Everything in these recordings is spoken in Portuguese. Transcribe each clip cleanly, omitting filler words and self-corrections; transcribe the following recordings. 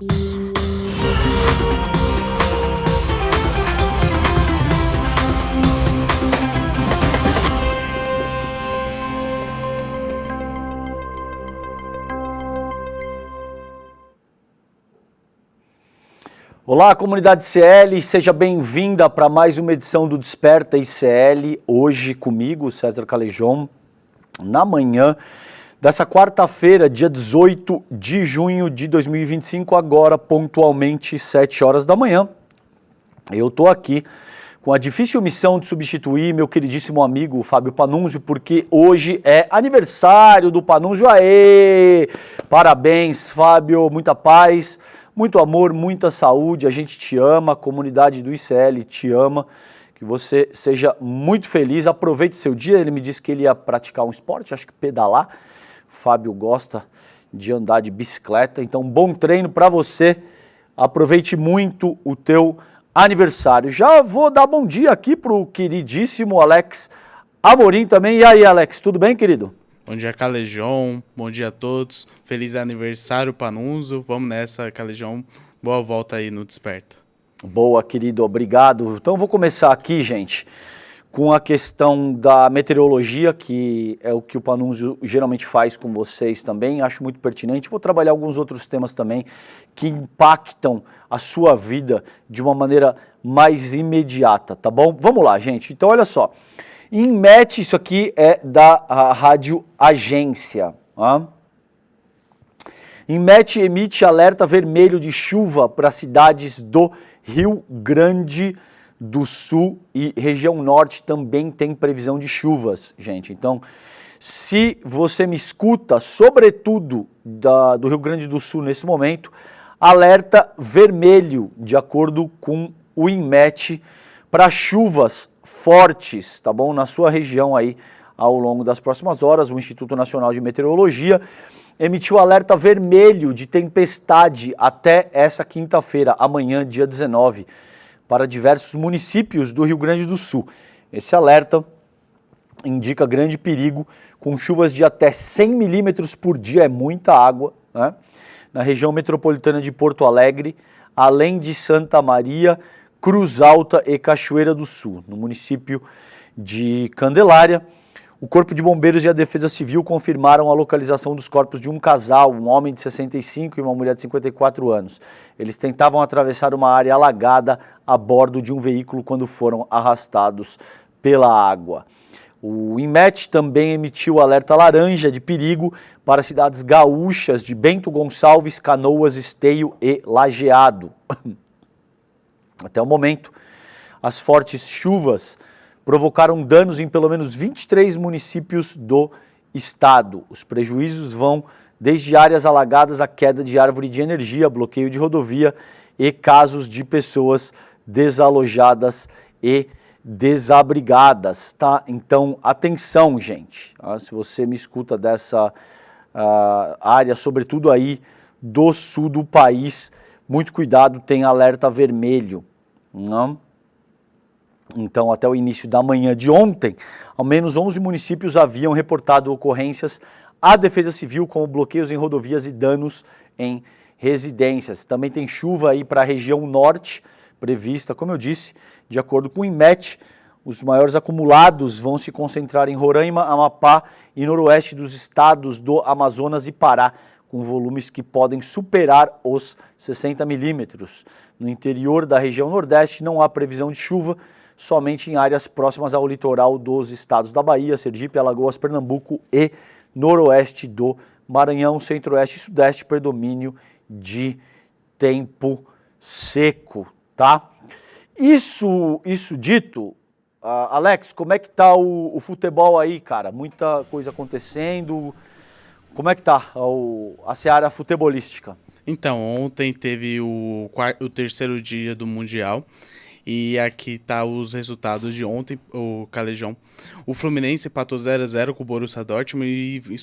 Olá, comunidade ICL, seja bem-vinda para mais uma edição do Desperta ICL, hoje comigo, César Calejón, na manhã dessa quarta-feira, dia 18 de junho de 2025, agora pontualmente 7 horas da manhã. Eu estou aqui com a difícil missão de substituir meu queridíssimo amigo Fábio Panunzio, porque hoje é aniversário do Panunzio. Aê! Parabéns, Fábio, muita paz. Muito amor, muita saúde, a gente te ama, a comunidade do ICL te ama, que você seja muito feliz, aproveite seu dia. Ele me disse que ele ia praticar um esporte, acho que pedalar. Fábio gosta de andar de bicicleta, então bom treino para você, aproveite muito o teu aniversário. Já vou dar bom dia aqui pro queridíssimo Alex Amorim também. E aí, Alex, tudo bem, querido? Bom dia, Calejón. Bom dia a todos. Feliz aniversário, Panunzio. Vamos nessa, Calejón. Boa volta aí no Desperta. Boa, querido. Obrigado. Então, vou começar aqui, gente, com a questão da meteorologia, que é o que o Panunzio geralmente faz com vocês também. Acho muito pertinente. Vou trabalhar alguns outros temas também que impactam a sua vida de uma maneira mais imediata, tá bom? Vamos lá, gente. Então, olha só. INMET, isso aqui é da Rádio Agência. INMET emite alerta vermelho de chuva para cidades do Rio Grande do Sul e região norte também tem previsão de chuvas, gente. Então, se você me escuta, sobretudo do Rio Grande do Sul nesse momento, alerta vermelho, de acordo com o INMET, para chuvas fortes, tá bom? Na sua região aí, ao longo das próximas horas, o Instituto Nacional de Meteorologia emitiu alerta vermelho de tempestade até essa quinta-feira, amanhã, dia 19, para diversos municípios do Rio Grande do Sul. Esse alerta indica grande perigo, com chuvas de até 100 milímetros por dia, é muita água, né? Na região metropolitana de Porto Alegre, além de Santa Maria, Cruz Alta e Cachoeira do Sul. No município de Candelária, o Corpo de Bombeiros e a Defesa Civil confirmaram a localização dos corpos de um casal, um homem de 65 e uma mulher de 54 anos. Eles tentavam atravessar uma área alagada a bordo de um veículo quando foram arrastados pela água. O INMET também emitiu alerta laranja de perigo para cidades gaúchas de Bento Gonçalves, Canoas, Esteio e Lajeado. Até o momento, as fortes chuvas provocaram danos em pelo menos 23 municípios do estado. Os prejuízos vão desde áreas alagadas a queda de árvore de energia, bloqueio de rodovia e casos de pessoas desalojadas e desabrigadas, tá? Então, atenção, gente. Se você me escuta dessa área, sobretudo aí do sul do país, muito cuidado, tem alerta vermelho. Não? Então, até o início da manhã de ontem, ao menos 11 municípios haviam reportado ocorrências à Defesa Civil, como bloqueios em rodovias e danos em residências. Também tem chuva aí para a região norte, prevista, como eu disse, de acordo com o INMET. Os maiores acumulados vão se concentrar em Roraima, Amapá e noroeste dos estados do Amazonas e Pará, com volumes que podem superar os 60 milímetros. No interior da região nordeste não há previsão de chuva, somente em áreas próximas ao litoral dos estados da Bahia, Sergipe, Alagoas, Pernambuco e noroeste do Maranhão, centro-oeste e sudeste, predomínio de tempo seco, tá? Isso dito, Alex, como é que tá o futebol aí, cara? Muita coisa acontecendo. Como é que tá a seara futebolística? Então, ontem teve o terceiro dia do Mundial e aqui tá os resultados de ontem, o Calejón. O Fluminense empatou 0-0 com o Borussia Dortmund e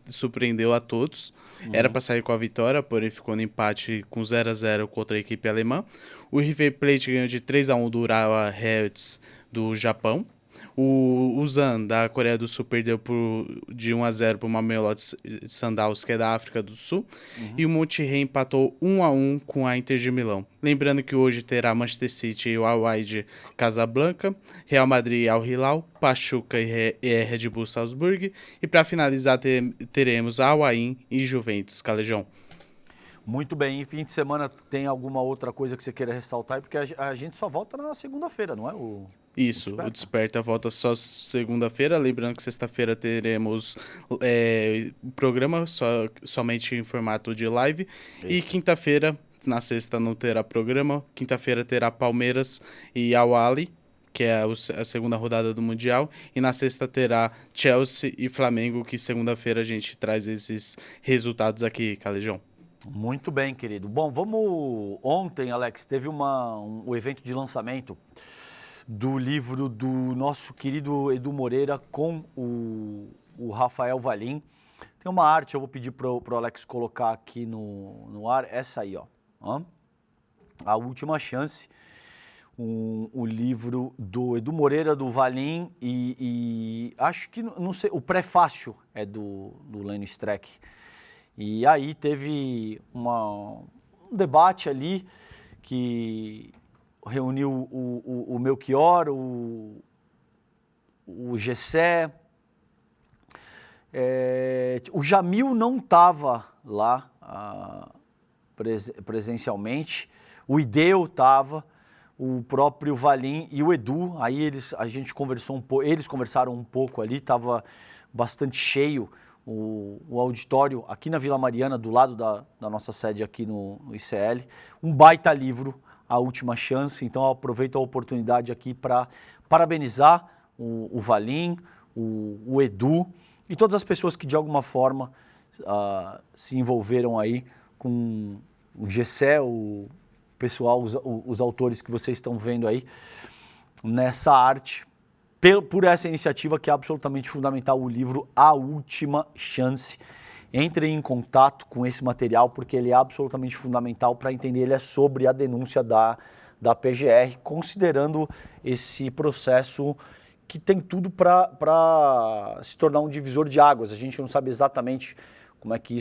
surpreendeu a todos. Era para sair com a vitória, porém ficou no empate com 0-0 contra a equipe alemã. O River Plate ganhou de 3-1 do Urawa Reds do Japão. O Zan, da Coreia do Sul, perdeu de 1-0 para o Mamelodi Sundowns, que é da África do Sul. E o Monterrey empatou 1-1 com a Inter de Milão. Lembrando que hoje terá Manchester City e o Al-Wahid Casablanca, Real Madrid e Al-Hilal, Pachuca e Red Bull Salzburg. E para finalizar, teremos Al-Ain e Juventus Calejão. Muito bem, e fim de semana tem alguma outra coisa que você queira ressaltar? Porque a gente só volta na segunda-feira, não é? Isso, o Desperta volta só segunda-feira. Lembrando que sexta-feira teremos programa somente em formato de live. Isso. E quinta-feira, na sexta não terá programa. Quinta-feira terá Palmeiras e Al-Ahly, que é a segunda rodada do Mundial. E na sexta terá Chelsea e Flamengo, que segunda-feira a gente traz esses resultados aqui, Calejão. Muito bem, querido. Bom, ontem, Alex, teve um evento de lançamento do livro do nosso querido Edu Moreira com o Rafael Valim. Tem uma arte, eu vou pedir pro Alex colocar aqui no ar, essa aí, ó. A Última Chance, o livro do Edu Moreira, do Valim e acho que, não sei, o prefácio é do Lênio Streck. E aí teve um debate ali que reuniu o Melchior, o Gessé. O Jamil não estava lá presencialmente, o Ideu estava, o próprio Valim e o Edu. Aí a gente conversou um pouco, eles conversaram um pouco ali, estava bastante cheio o auditório aqui na Vila Mariana, do lado da nossa sede aqui no ICL. Um baita livro, A Última Chance. Então eu aproveito a oportunidade aqui para parabenizar o Valim, o Edu e todas as pessoas que de alguma forma se envolveram aí com o Gessé, o pessoal, os autores que vocês estão vendo aí nessa arte, por essa iniciativa que é absolutamente fundamental, o livro A Última Chance. Entrem em contato com esse material porque ele é absolutamente fundamental para entender. Ele é sobre a denúncia da PGR, considerando esse processo que tem tudo para se tornar um divisor de águas. A gente não sabe exatamente como é que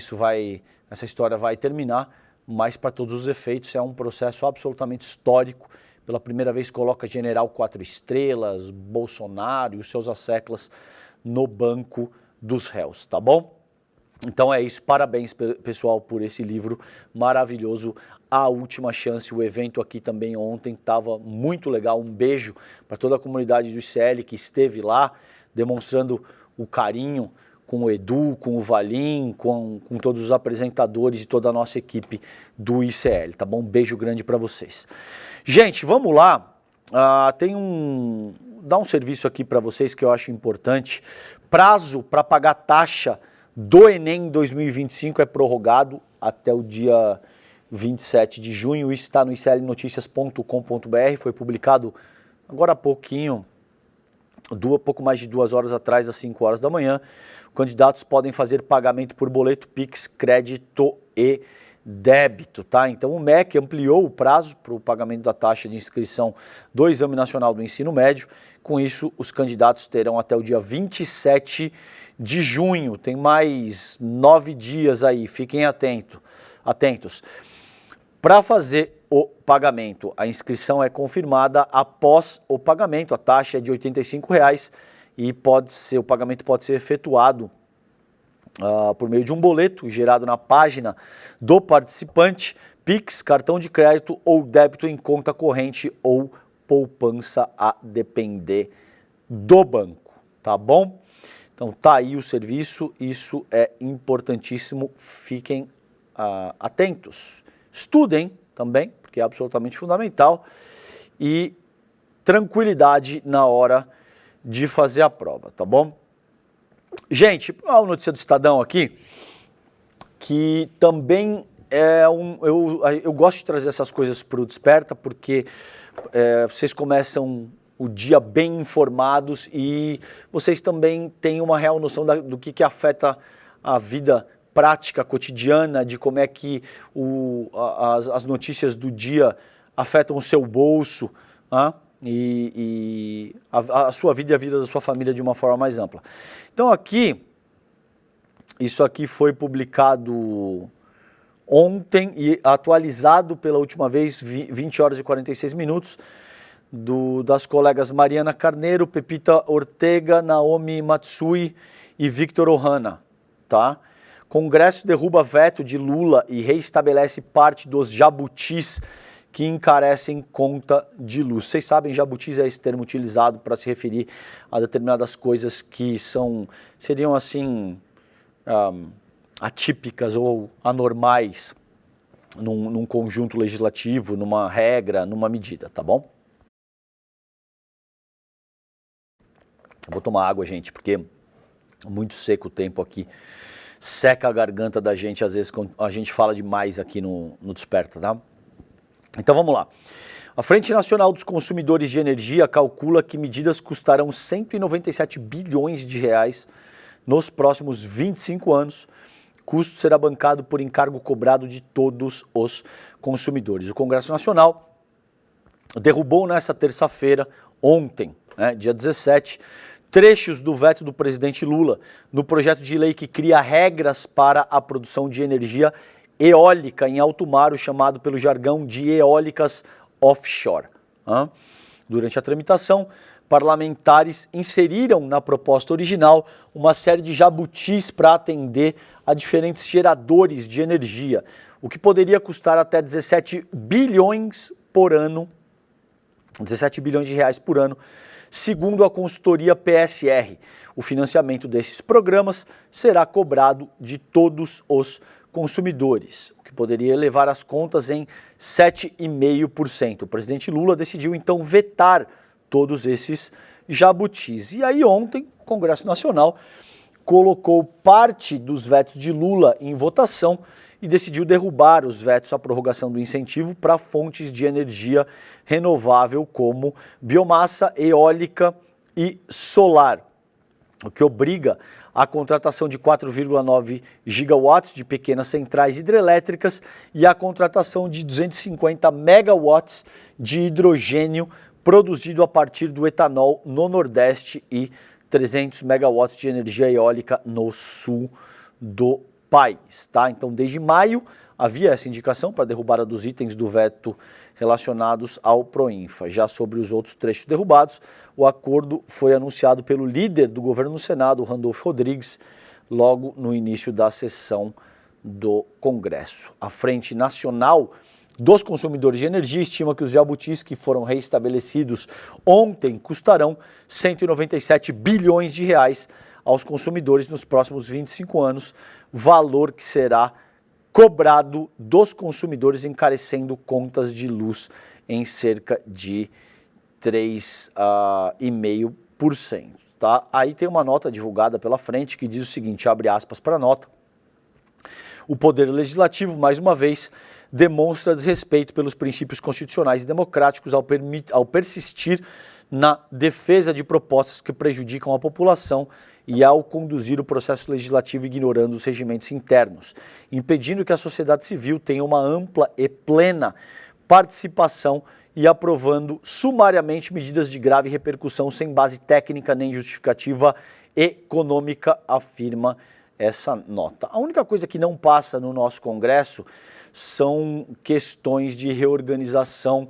essa história vai terminar, mas para todos os efeitos é um processo absolutamente histórico. Pela primeira vez coloca General 4 Estrelas, Bolsonaro e os seus asseclas no banco dos réus, tá bom? Então é isso, parabéns pessoal por esse livro maravilhoso, A Última Chance. O evento aqui também ontem estava muito legal, um beijo para toda a comunidade do ICL que esteve lá, demonstrando o carinho com o Edu, com o Valim, com todos os apresentadores e toda a nossa equipe do ICL, tá bom? Um beijo grande para vocês. Gente, vamos lá, dar um serviço aqui para vocês que eu acho importante. Prazo para pagar taxa do Enem 2025 é prorrogado até o dia 27 de junho, isso está no iclnoticias.com.br, foi publicado agora há pouquinho, pouco mais de 2 horas atrás, às 5 horas da manhã. Candidatos podem fazer pagamento por boleto, Pix, crédito e débito, tá? Então o MEC ampliou o prazo para o pagamento da taxa de inscrição do Exame Nacional do Ensino Médio. Com isso, os candidatos terão até o dia 27 de junho. Tem mais 9 dias aí, fiquem atentos. Para fazer o pagamento, a inscrição é confirmada após o pagamento. A taxa é de R$ 85,00 e o pagamento pode ser efetuado por meio de um boleto gerado na página do participante, Pix, cartão de crédito ou débito em conta corrente ou poupança, a depender do banco, tá bom? Então tá aí o serviço, isso é importantíssimo, fiquem atentos. Estudem também, porque é absolutamente fundamental, e tranquilidade na hora de fazer a prova, tá bom? Gente, uma notícia do Estadão aqui, que também eu gosto de trazer essas coisas para o Desperta, porque vocês começam o dia bem informados e vocês também têm uma real noção do que afeta a vida prática, cotidiana, de como é que as notícias do dia afetam o seu bolso. e a sua vida e a vida da sua família de uma forma mais ampla. Então aqui, isso aqui foi publicado ontem e atualizado pela última vez, 20 horas e 46 minutos, das colegas Mariana Carneiro, Pepita Ortega, Naomi Matsui e Victor Ohana, tá? Congresso derruba veto de Lula e reestabelece parte dos jabutis que encarecem conta de luz. Vocês sabem, jabutis é esse termo utilizado para se referir a determinadas coisas que seriam assim atípicas ou anormais num conjunto legislativo, numa regra, numa medida, tá bom? Vou tomar água, gente, porque é muito seco o tempo aqui. Seca a garganta da gente, às vezes, quando a gente fala demais aqui no Desperta, tá? Então vamos lá. A Frente Nacional dos Consumidores de Energia calcula que medidas custarão 197 bilhões de reais nos próximos 25 anos. O custo será bancado por encargo cobrado de todos os consumidores. O Congresso Nacional derrubou nessa terça-feira, ontem, dia 17, trechos do veto do presidente Lula no projeto de lei que cria regras para a produção de energia eólica em alto mar, o chamado pelo jargão de eólicas offshore. Durante a tramitação, parlamentares inseriram na proposta original uma série de jabutis para atender a diferentes geradores de energia, o que poderia custar até 17 bilhões por ano, 17 bilhões de reais por ano, segundo a consultoria PSR. O financiamento desses programas será cobrado de todos os consumidores, o que poderia elevar as contas em 7,5%. O presidente Lula decidiu então vetar todos esses jabutis. E aí ontem o Congresso Nacional colocou parte dos vetos de Lula em votação e decidiu derrubar os vetos à prorrogação do incentivo para fontes de energia renovável como biomassa, eólica e solar, o que obriga a contratação de 4,9 gigawatts de pequenas centrais hidrelétricas e a contratação de 250 megawatts de hidrogênio produzido a partir do etanol no Nordeste e 300 megawatts de energia eólica no sul do país, tá? Então, desde maio, havia essa indicação para a derrubada dos itens do veto relacionados ao Proinfa. Já sobre os outros trechos derrubados, o acordo foi anunciado pelo líder do governo no Senado, Randolfo Rodrigues, logo no início da sessão do Congresso. A Frente Nacional dos Consumidores de Energia estima que os jabutis que foram reestabelecidos ontem custarão 197 bilhões de reais aos consumidores nos próximos 25 anos, valor que será cobrado dos consumidores, encarecendo contas de luz em cerca de 3,5%. Tá? Aí tem uma nota divulgada pela frente que diz o seguinte, abre aspas para a nota: o Poder Legislativo, mais uma vez, demonstra desrespeito pelos princípios constitucionais e democráticos ao persistir na defesa de propostas que prejudicam a população e ao conduzir o processo legislativo ignorando os regimentos internos, impedindo que a sociedade civil tenha uma ampla e plena participação e aprovando sumariamente medidas de grave repercussão sem base técnica nem justificativa econômica, afirma essa nota. A única coisa que não passa no nosso Congresso são questões de reorganização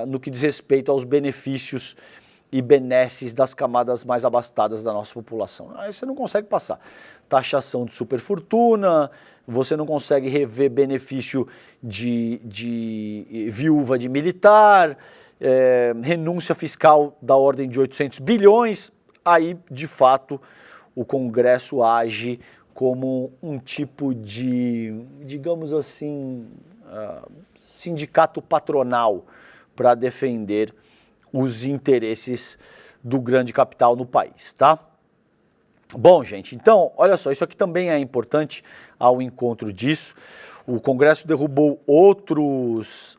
no que diz respeito aos benefícios e benesses das camadas mais abastadas da nossa população. Aí você não consegue passar. Taxação de superfortuna, você não consegue rever benefício de viúva de militar, renúncia fiscal da ordem de 800 bilhões, aí, de fato, o Congresso age como um tipo de, digamos assim, sindicato patronal para defender os interesses do grande capital no país, tá? Bom, gente, então, olha só, isso aqui também é importante ao encontro disso. O Congresso derrubou outros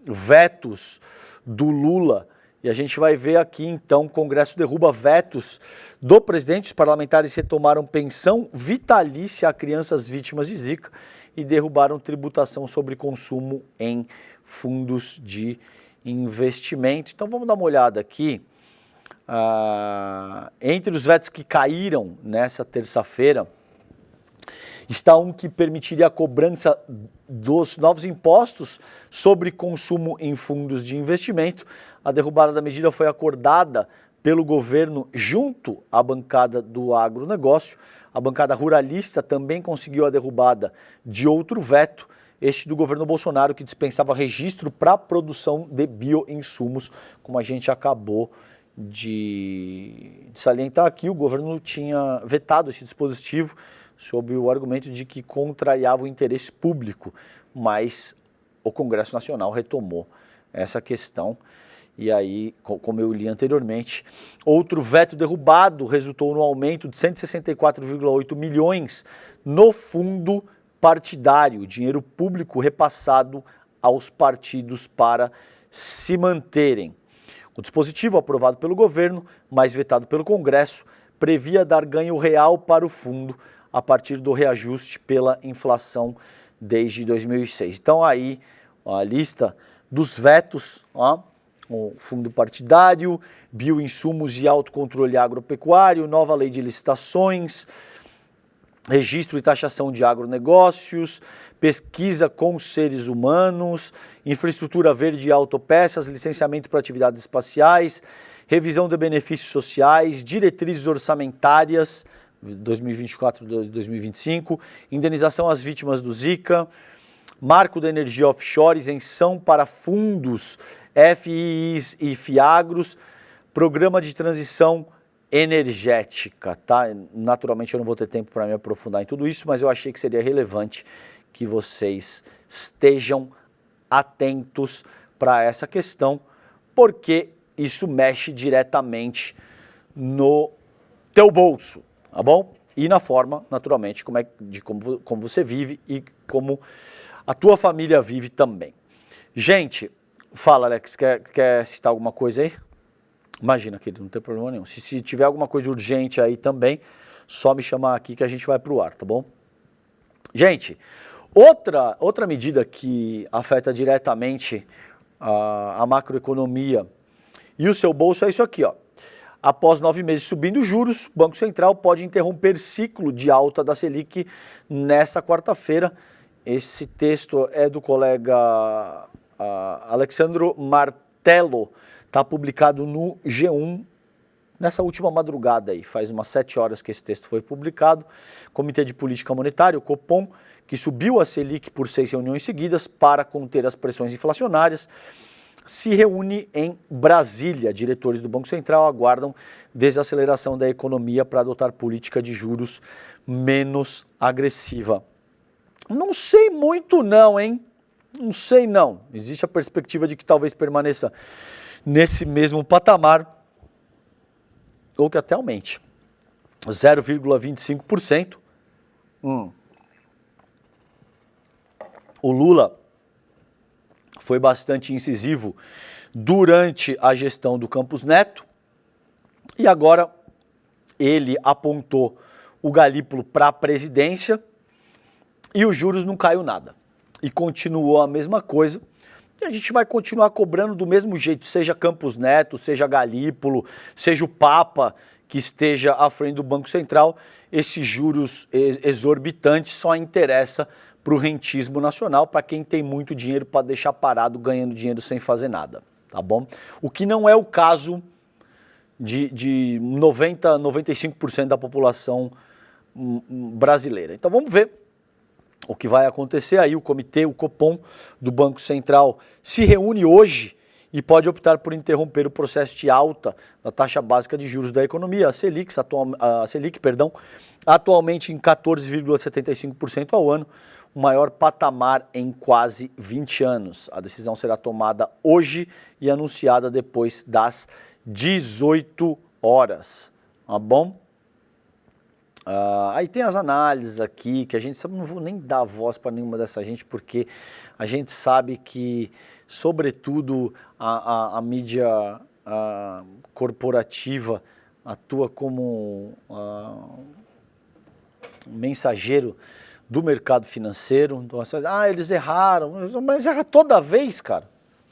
vetos do Lula e a gente vai ver aqui, então, o Congresso derruba vetos do presidente. Os parlamentares retomaram pensão vitalícia a crianças vítimas de Zika e derrubaram tributação sobre consumo em fundos de investimento. Então vamos dar uma olhada aqui. Entre os vetos que caíram nessa terça-feira, está um que permitiria a cobrança dos novos impostos sobre consumo em fundos de investimento. A derrubada da medida foi acordada pelo governo junto à bancada do agronegócio. A bancada ruralista também conseguiu a derrubada de outro veto, este do governo Bolsonaro, que dispensava registro para a produção de bioinsumos, como a gente acabou de salientar aqui. O governo tinha vetado esse dispositivo sob o argumento de que contrariava o interesse público, mas o Congresso Nacional retomou essa questão. E aí, como eu li anteriormente, outro veto derrubado resultou no aumento de 164,8 milhões no fundo partidário, dinheiro público repassado aos partidos para se manterem. O dispositivo, aprovado pelo governo, mas vetado pelo Congresso, previa dar ganho real para o fundo a partir do reajuste pela inflação desde 2006. Então aí a lista dos vetos, o fundo partidário, bioinsumos e autocontrole agropecuário, nova lei de licitações, registro e taxação de agronegócios, pesquisa com seres humanos, infraestrutura verde e autopeças, licenciamento para atividades espaciais, revisão de benefícios sociais, diretrizes orçamentárias, 2024-2025, indenização às vítimas do Zika, marco da energia offshore, isenção para fundos, FIIs e FIAGROS, programa de transição energética, tá? Naturalmente eu não vou ter tempo para me aprofundar em tudo isso, mas eu achei que seria relevante que vocês estejam atentos para essa questão, porque isso mexe diretamente no teu bolso, tá bom? E na forma, naturalmente, como você vive e como a tua família vive também. Gente, fala, Alex, quer citar alguma coisa aí? Imagina, querido, não tem problema nenhum. Se tiver alguma coisa urgente aí também, só me chamar aqui que a gente vai pro ar, tá bom? Gente, outra medida que afeta diretamente a macroeconomia e o seu bolso é isso aqui, ó. Após 9 meses subindo os juros, o Banco Central pode interromper ciclo de alta da Selic nesta quarta-feira. Esse texto é do colega Alexandro Martello, está publicado no G1 nessa última madrugada aí, faz umas 7 horas que esse texto foi publicado. Comitê de Política Monetária, o Copom, que subiu a Selic por 6 reuniões seguidas para conter as pressões inflacionárias, se reúne em Brasília. Diretores do Banco Central aguardam desaceleração da economia para adotar política de juros menos agressiva. Não sei muito não, hein? Não sei não. Existe a perspectiva de que talvez permaneça nesse mesmo patamar ou que até aumente. 0,25%. O Lula foi bastante incisivo durante a gestão do Campos Neto e agora ele apontou o Galípolo para a presidência e os juros não caiu nada. E continuou a mesma coisa. E a gente vai continuar cobrando do mesmo jeito, seja Campos Neto, seja Galípolo, seja o Papa que esteja à frente do Banco Central. Esses juros exorbitantes só interessa para o rentismo nacional, para quem tem muito dinheiro para deixar parado ganhando dinheiro sem fazer nada, tá bom? O que não é o caso de 95% da população brasileira. Então vamos ver o que vai acontecer aí. O comitê, o Copom do Banco Central se reúne hoje e pode optar por interromper o processo de alta da taxa básica de juros da economia, a Selic, atualmente em 14,75% ao ano, o maior patamar em quase 20 anos. A decisão será tomada hoje e anunciada depois das 18 horas, tá bom? Aí tem as análises aqui, que a gente sabe, não vou nem dar voz para nenhuma dessa gente, porque a gente sabe que, sobretudo, a mídia corporativa atua como mensageiro do mercado financeiro. Então, eles erraram, mas erra toda vez, cara.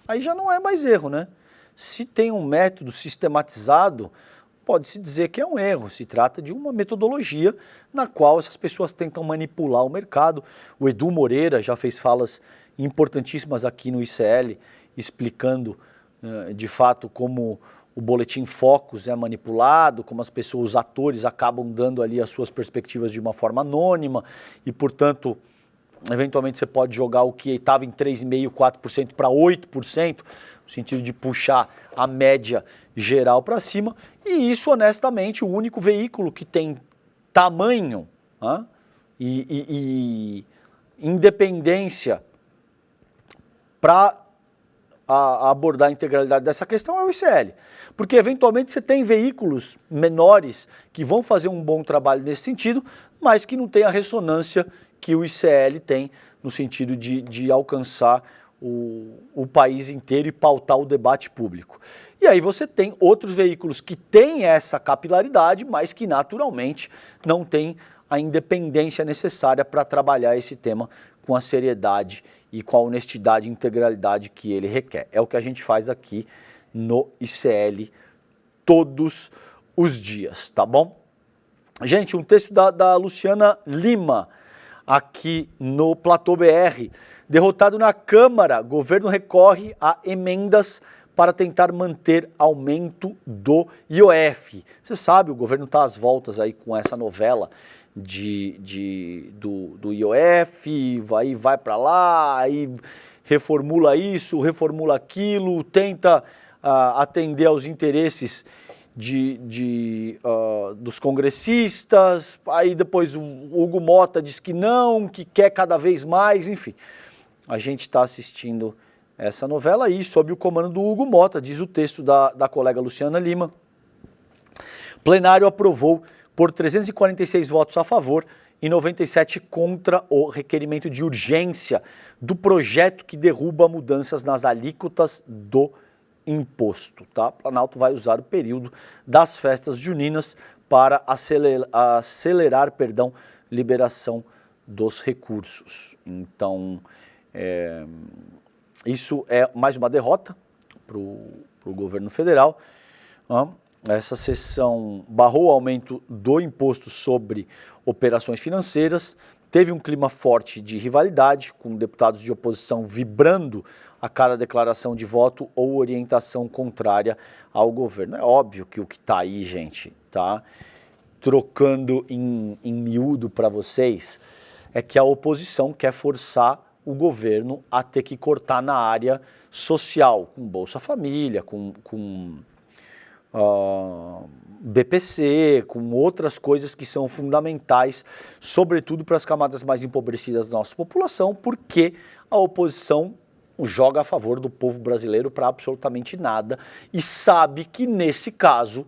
aí já não é mais erro, né? Se tem um método sistematizado, pode-se dizer que é um erro. Se trata de uma metodologia na qual essas pessoas tentam manipular o mercado. O Edu Moreira já fez falas importantíssimas aqui no ICL, explicando de fato como o boletim Focus é manipulado, como as pessoas, os atores acabam dando ali as suas perspectivas de uma forma anônima e, portanto, eventualmente você pode jogar o que estava em 3,5%, 4% para 8%, no sentido de puxar a média geral para cima, e isso, honestamente, o único veículo que tem tamanho e independência para abordar a integralidade dessa questão é o ICL. Porque, eventualmente, você tem veículos menores que vão fazer um bom trabalho nesse sentido, mas que não tem a ressonância que o ICL tem no sentido de alcançar o país inteiro e pautar o debate público. E aí você tem outros veículos que têm essa capilaridade, mas que naturalmente não têm a independência necessária para trabalhar esse tema com a seriedade e com a honestidade e integralidade que ele requer. É o que a gente faz aqui no ICL todos os dias, tá bom? Gente, um texto da Luciana Lima, aqui no Platô BR. Derrotado na Câmara, governo recorre a emendas para tentar manter aumento do IOF. Você sabe, o governo está às voltas aí com essa novela do IOF, vai para lá, aí reformula isso, reformula aquilo, tenta atender aos interesses dos congressistas, aí depois o Hugo Mota diz que não, que quer cada vez mais, enfim. A gente está assistindo essa novela aí, sob o comando do Hugo Mota, diz o texto da colega Luciana Lima. Plenário aprovou por 346 votos a favor e 97 contra o requerimento de urgência do projeto que derruba mudanças nas alíquotas do imposto, tá? O Planalto vai usar o período das festas juninas para acelerar liberação dos recursos. Então, isso é mais uma derrota para o governo federal. Essa sessão barrou o aumento do imposto sobre operações financeiras, teve um clima forte de rivalidade, com deputados de oposição vibrando a cada declaração de voto ou orientação contrária ao governo. É óbvio que o que está aí, gente, tá trocando em miúdo para vocês, é que a oposição quer forçar o governo a ter que cortar na área social, com Bolsa Família, com BPC, com outras coisas que são fundamentais, sobretudo para as camadas mais empobrecidas da nossa população, porque a oposição joga a favor do povo brasileiro para absolutamente nada e sabe que, nesse caso,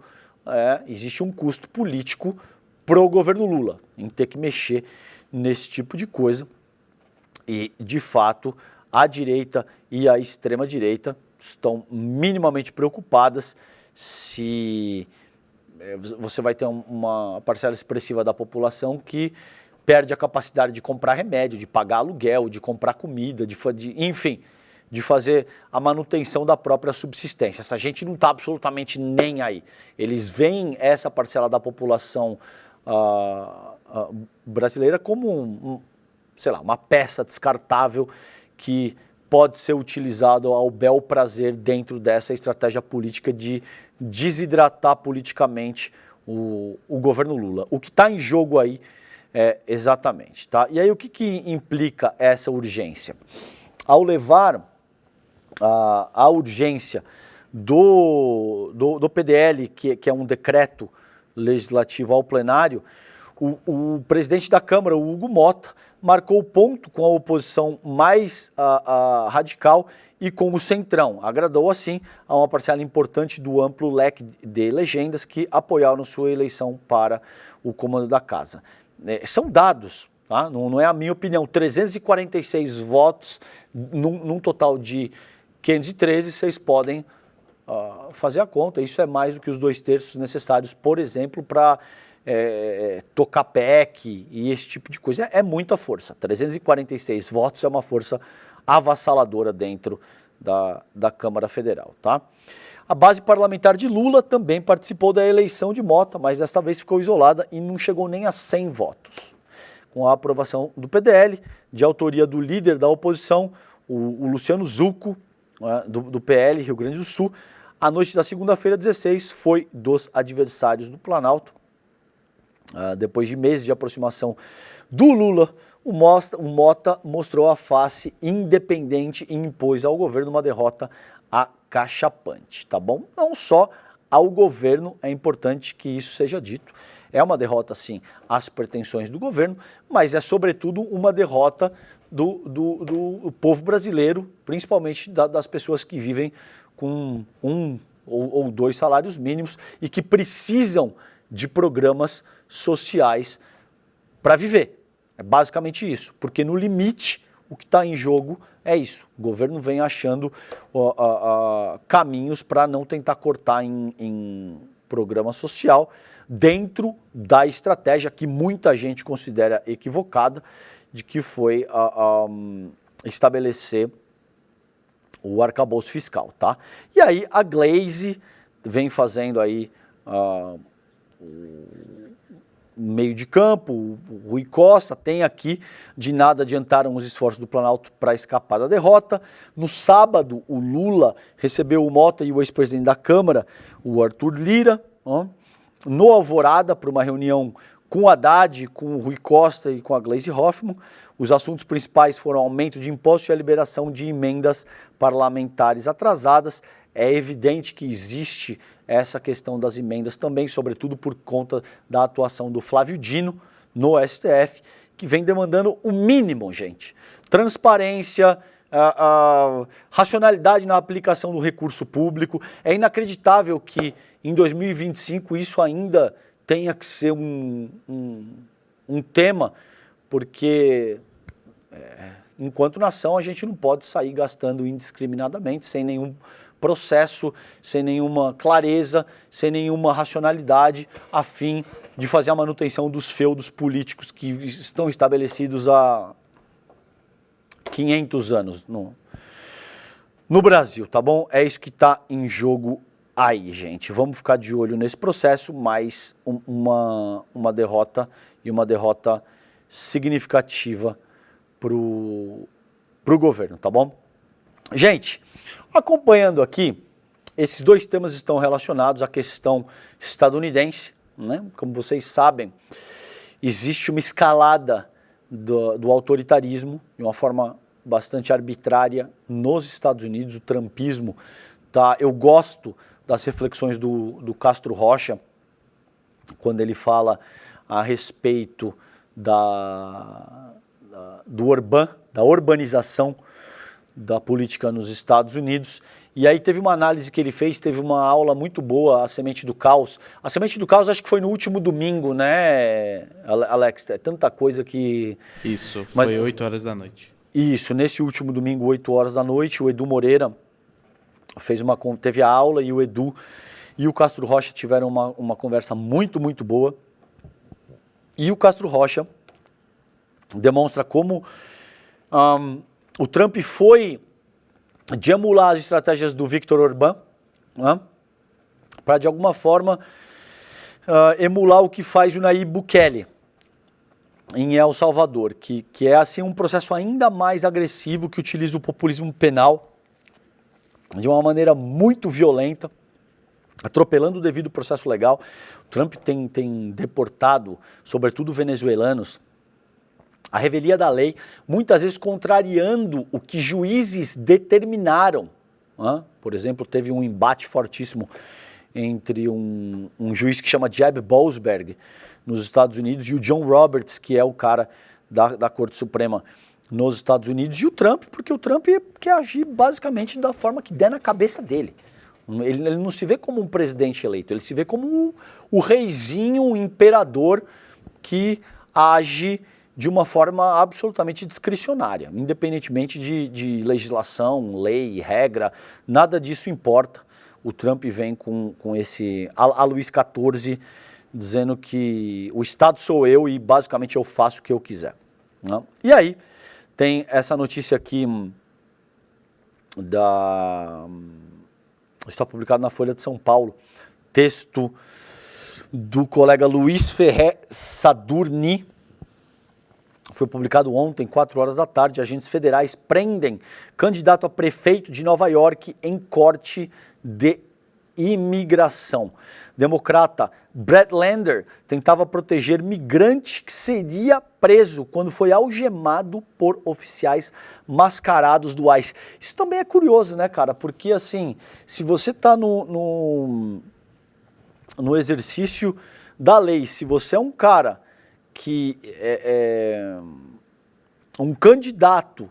existe um custo político pro governo Lula em ter que mexer nesse tipo de coisa. E, de fato, a direita e a extrema-direita estão minimamente preocupadas se você vai ter uma parcela expressiva da população que perde a capacidade de comprar remédio, de pagar aluguel, de comprar comida, enfim, de fazer a manutenção da própria subsistência. Essa gente não está absolutamente nem aí. Eles veem essa parcela da população brasileira como sei lá, uma peça descartável que pode ser utilizado ao bel prazer dentro dessa estratégia política de desidratar politicamente o governo Lula. O que está em jogo aí exatamente, tá? E aí o que implica essa urgência? Ao levar a urgência do PDL, que é um decreto legislativo ao plenário, o presidente da Câmara, o Hugo Mota, marcou o ponto com a oposição mais radical e com o centrão. Agradou, assim, a uma parcela importante do amplo leque de legendas que apoiaram sua eleição para o comando da casa. São dados, tá? Não é a minha opinião. 346 votos num total de 513, vocês podem fazer a conta. Isso é mais do que os 2/3 necessários, por exemplo, para tocar PEC e esse tipo de coisa. É muita força. 346 votos é uma força avassaladora dentro da Câmara Federal, tá? A base parlamentar de Lula também participou da eleição de Mota, mas desta vez ficou isolada e não chegou nem a 100 votos. Com a aprovação do PDL, de autoria do líder da oposição, o Luciano Zucco, do PL, Rio Grande do Sul, a noite da segunda-feira, 16, foi dos adversários do Planalto. Depois de meses de aproximação do Lula, o Mota mostrou a face independente e impôs ao governo uma derrota acachapante, tá bom? Não só ao governo, é importante que isso seja dito. É uma derrota, sim, às pretensões do governo, mas é, sobretudo, uma derrota do povo brasileiro, principalmente das pessoas que vivem com um ou dois salários mínimos e que precisam de programas sociais para viver. É basicamente isso, porque no limite o que está em jogo é isso. O governo vem achando caminhos para não tentar cortar em programa social dentro da estratégia que muita gente considera equivocada, de que foi estabelecer o arcabouço fiscal, tá? E aí a Glaze vem fazendo aí meio de campo, o Rui Costa tem aqui, de nada adiantaram os esforços do Planalto para escapar da derrota. No sábado, o Lula recebeu o Mota e o ex-presidente da Câmara, o Arthur Lira, no Alvorada, para uma reunião com o Haddad, com o Rui Costa e com a Gleisi Hoffmann. Os assuntos principais foram aumento de impostos e a liberação de emendas parlamentares atrasadas. É evidente que existe essa questão das emendas também, sobretudo por conta da atuação do Flávio Dino no STF, que vem demandando o mínimo, gente. Transparência, racionalidade na aplicação do recurso público. É inacreditável que em 2025 isso ainda tenha que ser um tema, porque enquanto nação a gente não pode sair gastando indiscriminadamente, sem nenhum processo, sem nenhuma clareza, sem nenhuma racionalidade, a fim de fazer a manutenção dos feudos políticos que estão estabelecidos há 500 anos no Brasil, tá bom? É isso que está em jogo aí, gente. Vamos ficar de olho nesse processo, mas uma derrota, e uma derrota significativa pro governo, tá bom? Gente, acompanhando aqui, esses dois temas estão relacionados à questão estadunidense, né? Como vocês sabem, existe uma escalada do autoritarismo de uma forma bastante arbitrária nos Estados Unidos. O trumpismo, tá? Eu gosto das reflexões do Castro Rocha, quando ele fala a respeito da urbanização da política nos Estados Unidos. E aí teve uma análise que ele fez, teve uma aula muito boa, A Semente do Caos. A Semente do Caos acho que foi no último domingo, né, Alex? É tanta coisa que... Isso, foi 8 horas da noite. Isso, nesse último domingo, 8 horas da noite, o Edu Moreira teve a aula, e o Edu e o Castro Rocha tiveram uma conversa muito, muito boa. E o Castro Rocha demonstra como o Trump foi de emular as estratégias do Viktor Orbán, né, para de alguma forma emular o que faz o Nayib Bukele em El Salvador, que é assim um processo ainda mais agressivo, que utiliza o populismo penal de uma maneira muito violenta, atropelando o devido processo legal. O Trump tem deportado, sobretudo venezuelanos, a revelia da lei, muitas vezes contrariando o que juízes determinaram. Por exemplo, teve um embate fortíssimo entre um juiz que chama Jeb Boasberg, nos Estados Unidos, e o John Roberts, que é o cara da Corte Suprema nos Estados Unidos, e o Trump, porque o Trump quer agir basicamente da forma que der na cabeça dele. Ele não se vê como um presidente eleito, ele se vê como o reizinho, o imperador que age de uma forma absolutamente discricionária, independentemente de legislação, lei, regra, nada disso importa. O Trump vem com esse, a Luís XIV, dizendo que o Estado sou eu e basicamente eu faço o que eu quiser, né? E aí tem essa notícia aqui está publicado na Folha de São Paulo, texto do colega Luiz Ferré Sadurni, foi publicado ontem, 4 horas da tarde. Agentes federais prendem candidato a prefeito de Nova York em corte de imigração. Democrata Brett Lander tentava proteger migrante que seria preso quando foi algemado por oficiais mascarados do ICE. Isso também é curioso, né, cara? Porque, assim, se você está no exercício da lei, se você é um cara que é um candidato,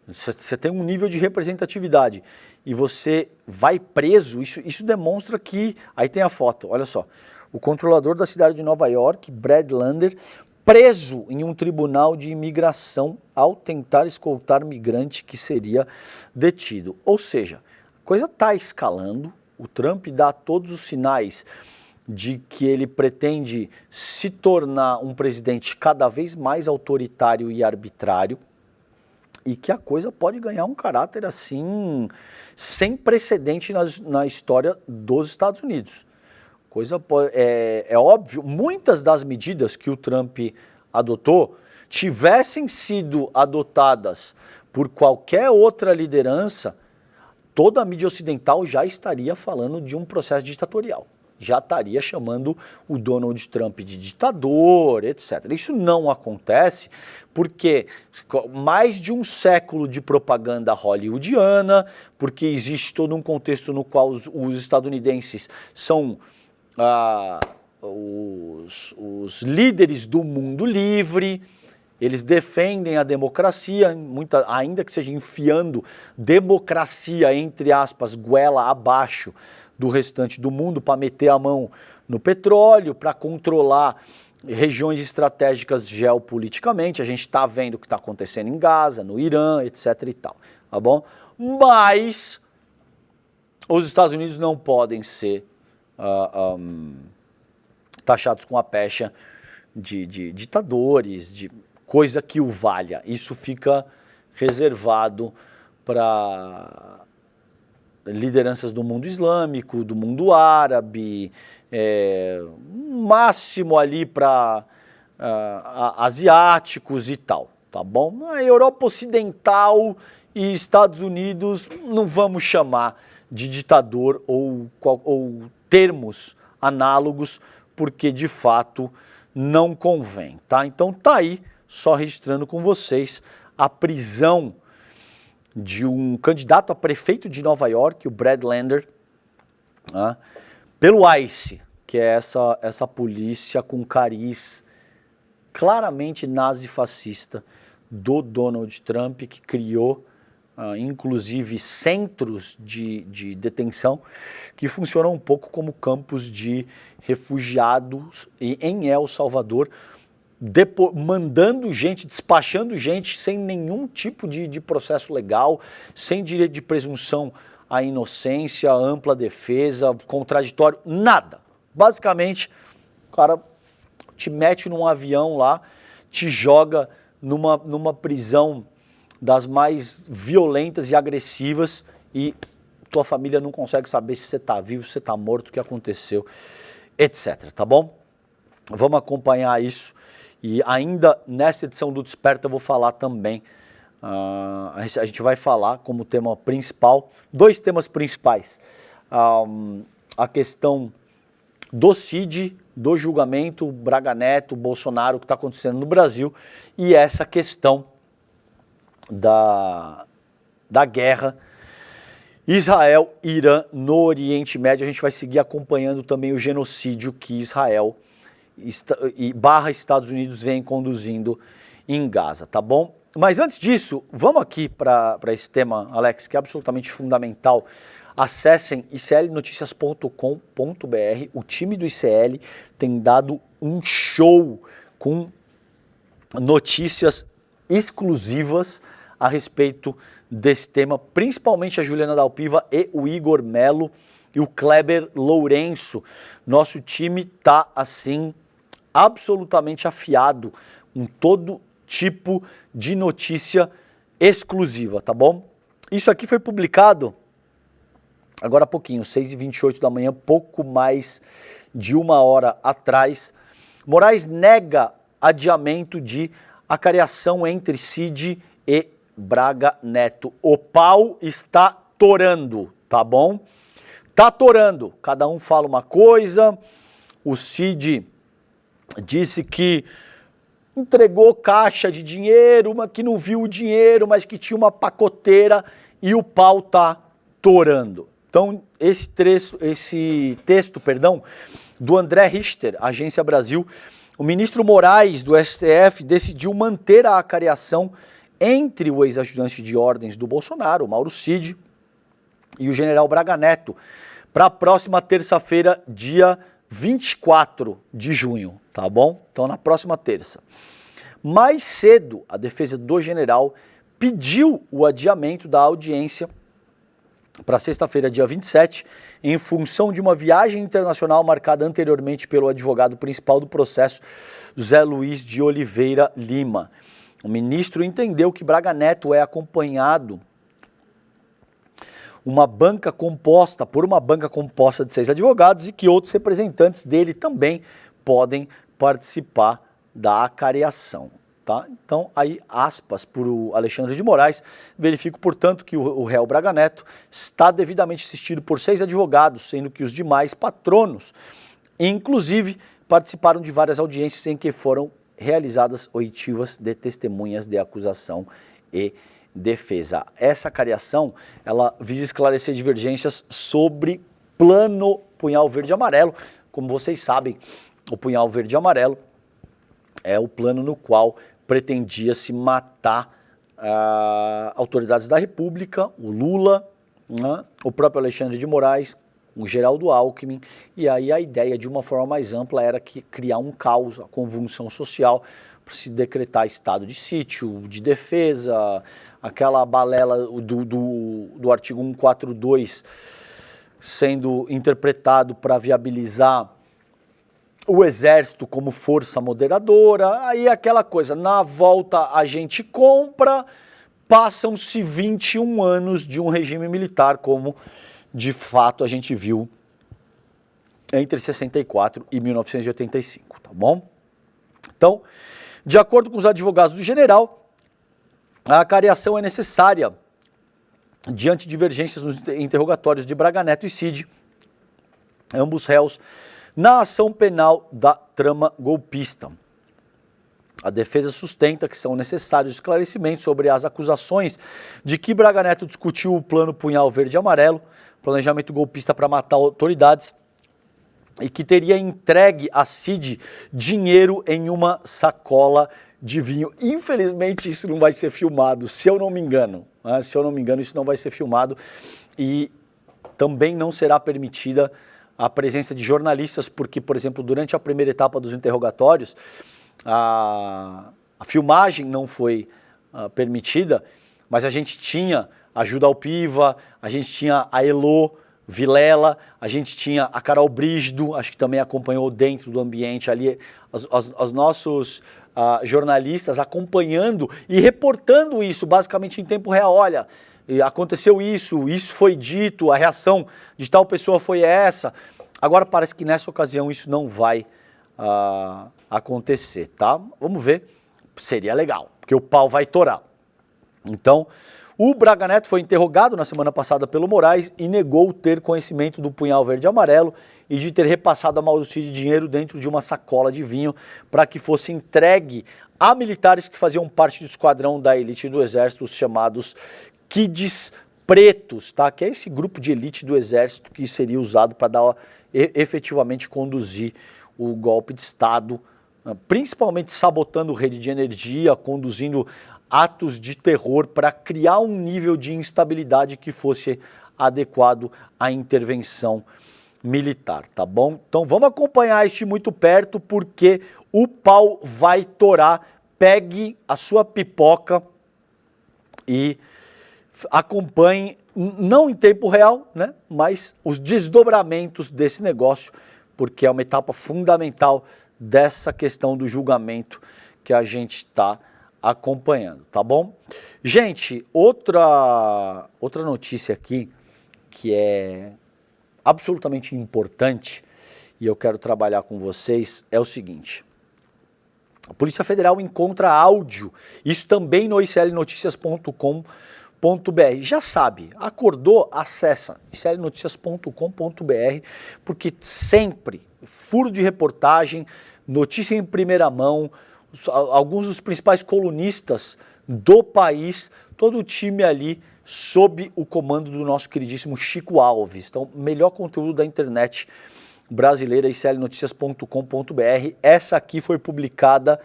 você tem um nível de representatividade e você vai preso, isso demonstra que... Aí tem a foto, olha só. O controlador da cidade de Nova York, Brett Lander, preso em um tribunal de imigração ao tentar escoltar migrante que seria detido. Ou seja, a coisa está escalando, o Trump dá todos os sinais de que ele pretende se tornar um presidente cada vez mais autoritário e arbitrário, e que a coisa pode ganhar um caráter assim, sem precedente na história dos Estados Unidos. É óbvio, muitas das medidas que o Trump adotou tivessem sido adotadas por qualquer outra liderança, toda a mídia ocidental já estaria falando de um processo ditatorial. Já estaria chamando o Donald Trump de ditador, etc. Isso não acontece porque mais de um século de propaganda hollywoodiana, porque existe todo um contexto no qual os estadunidenses são os líderes do mundo livre, eles defendem a democracia, ainda que seja enfiando democracia, entre aspas, goela abaixo do restante do mundo, para meter a mão no petróleo, para controlar regiões estratégicas geopoliticamente. A gente está vendo o que está acontecendo em Gaza, no Irã, etc. e tal, tá bom? Mas os Estados Unidos não podem ser taxados com a pecha de ditadores, de coisa que o valha. Isso fica reservado para lideranças do mundo islâmico, do mundo árabe, máximo ali para asiáticos e tal, tá bom? A Europa Ocidental e Estados Unidos não vamos chamar de ditador ou termos análogos, porque de fato não convém, tá? Então tá aí, só registrando com vocês a prisão de um candidato a prefeito de Nova York, o Brett Lander, pelo ICE, que é essa polícia com cariz claramente nazi-fascista do Donald Trump, que criou inclusive centros de detenção que funcionam um pouco como campos de refugiados em El Salvador, mandando gente, despachando gente sem nenhum tipo de processo legal, sem direito de presunção à inocência, ampla defesa, contraditório, nada. Basicamente, o cara te mete num avião lá, te joga numa prisão das mais violentas e agressivas e tua família não consegue saber se você está vivo, se você está morto, o que aconteceu, etc. Tá bom? Vamos acompanhar isso. E ainda nessa edição do Desperta eu vou falar também, a gente vai falar como tema principal, 2 temas principais, a questão do CID, do julgamento, Braga Neto, Bolsonaro, o que está acontecendo no Brasil, e essa questão da guerra Israel-Irã no Oriente Médio. A gente vai seguir acompanhando também o genocídio que Israel / Estados Unidos vem conduzindo em Gaza, tá bom? Mas antes disso, vamos aqui para esse tema, Alex, que é absolutamente fundamental. Acessem iclnoticias.com.br, o time do ICL tem dado um show com notícias exclusivas a respeito desse tema, principalmente a Juliana Dalpiva e o Igor Melo e o Kleber Lourenço. Nosso time tá assim absolutamente afiado com todo tipo de notícia exclusiva, tá bom? Isso aqui foi publicado agora há pouquinho, 6h28 da manhã, pouco mais de 1 hora atrás. Moraes nega adiamento de acariação entre Cid e Braga Neto. O pau está torando, tá bom? Tá torando. Cada um fala uma coisa. O Cid disse que entregou caixa de dinheiro, mas que não viu o dinheiro, mas que tinha uma pacoteira, e o pau tá torando. Então, esse texto, do André Richter, Agência Brasil, o ministro Moraes do STF decidiu manter a acariação entre o ex-ajudante de ordens do Bolsonaro, Mauro Cid, e o general Braga Neto, para a próxima terça-feira, dia 24 de junho, tá bom? Então, na próxima terça. Mais cedo, a defesa do general pediu o adiamento da audiência para sexta-feira, dia 27, em função de uma viagem internacional marcada anteriormente pelo advogado principal do processo, Zé Luiz de Oliveira Lima. O ministro entendeu que Braga Neto é acompanhado por uma banca composta de 6 advogados e que outros representantes dele também podem participar da acariação. Tá? Então, aí, aspas por Alexandre de Moraes, verifico, portanto, que o réu Braga Neto está devidamente assistido por 6 advogados, sendo que os demais patronos, inclusive, participaram de várias audiências em que foram realizadas oitivas de testemunhas de acusação e defesa. Essa acariação, ela visa esclarecer divergências sobre plano punhal verde e amarelo. Como vocês sabem, o punhal verde e amarelo é o plano no qual pretendia-se matar autoridades da República, o Lula, né, o próprio Alexandre de Moraes, o Geraldo Alckmin, e aí a ideia de uma forma mais ampla era criar um caos, a convulsão social, para se decretar estado de sítio, de defesa, aquela balela do artigo 142 sendo interpretado para viabilizar o exército como força moderadora, aí aquela coisa, na volta a gente compra, passam-se 21 anos de um regime militar, como de fato a gente viu entre 64 e 1985, tá bom? Então, de acordo com os advogados do general, a acariação é necessária diante de divergências nos interrogatórios de Braga Neto e Cid, ambos réus, na ação penal da trama golpista. A defesa sustenta que são necessários esclarecimentos sobre as acusações de que Braga Neto discutiu o plano punhal verde e amarelo, planejamento golpista para matar autoridades, e que teria entregue a Cid dinheiro em uma sacola de vinho. Infelizmente isso não vai ser filmado, se eu não me engano. Né? Se eu não me engano, isso não vai ser filmado e também não será permitida a presença de jornalistas, porque, por exemplo, durante a primeira etapa dos interrogatórios, a filmagem não foi permitida, mas a gente tinha a Juda Alpiva, a gente tinha a Elô Vilela, a gente tinha a Carol Brígido, acho que também acompanhou dentro do ambiente ali, os nossos jornalistas acompanhando e reportando isso, basicamente em tempo real. Olha, aconteceu isso foi dito, a reação de tal pessoa foi essa. Agora parece que nessa ocasião isso não vai acontecer, tá? Vamos ver, seria legal, porque o pau vai torar. Então, o Braga Neto foi interrogado na semana passada pelo Moraes e negou ter conhecimento do punhal verde e amarelo e de ter repassado a Mauro Cid dinheiro dentro de uma sacola de vinho para que fosse entregue a militares que faziam parte do esquadrão da elite do Exército, os chamados Kids Pretos, tá? Que é esse grupo de elite do Exército que seria usado para efetivamente conduzir o golpe de Estado, principalmente sabotando rede de energia, conduzindo atos de terror para criar um nível de instabilidade que fosse adequado à intervenção militar, tá bom? Então vamos acompanhar este muito perto, porque o pau vai torar. Pegue a sua pipoca e acompanhe, não em tempo real, né, mas os desdobramentos desse negócio, porque é uma etapa fundamental dessa questão do julgamento que a gente está acompanhando, tá bom? Gente, outra notícia aqui que é absolutamente importante e eu quero trabalhar com vocês é o seguinte. A Polícia Federal encontra áudio, isso também no iclnoticias.com.br. Já sabe, acordou, acessa iclnoticias.com.br, porque sempre furo de reportagem, notícia em primeira mão, alguns dos principais colunistas do país, todo o time ali sob o comando do nosso queridíssimo Chico Alves. Então, melhor conteúdo da internet brasileira, iclnoticias.com.br. Essa aqui foi publicada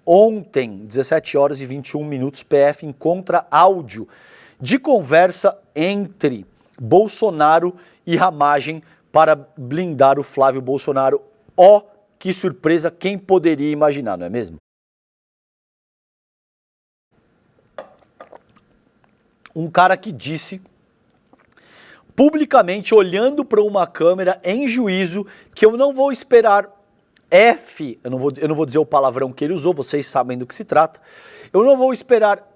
ontem, 17 horas e 21 minutos, PF encontra áudio de conversa entre Bolsonaro e Ramagem para blindar o Flávio Bolsonaro. Ó, que surpresa, quem poderia imaginar, não é mesmo? Um cara que disse publicamente, olhando para uma câmera em juízo, que eu não vou esperar eu não vou dizer o palavrão que ele usou, vocês sabem do que se trata, eu não vou esperar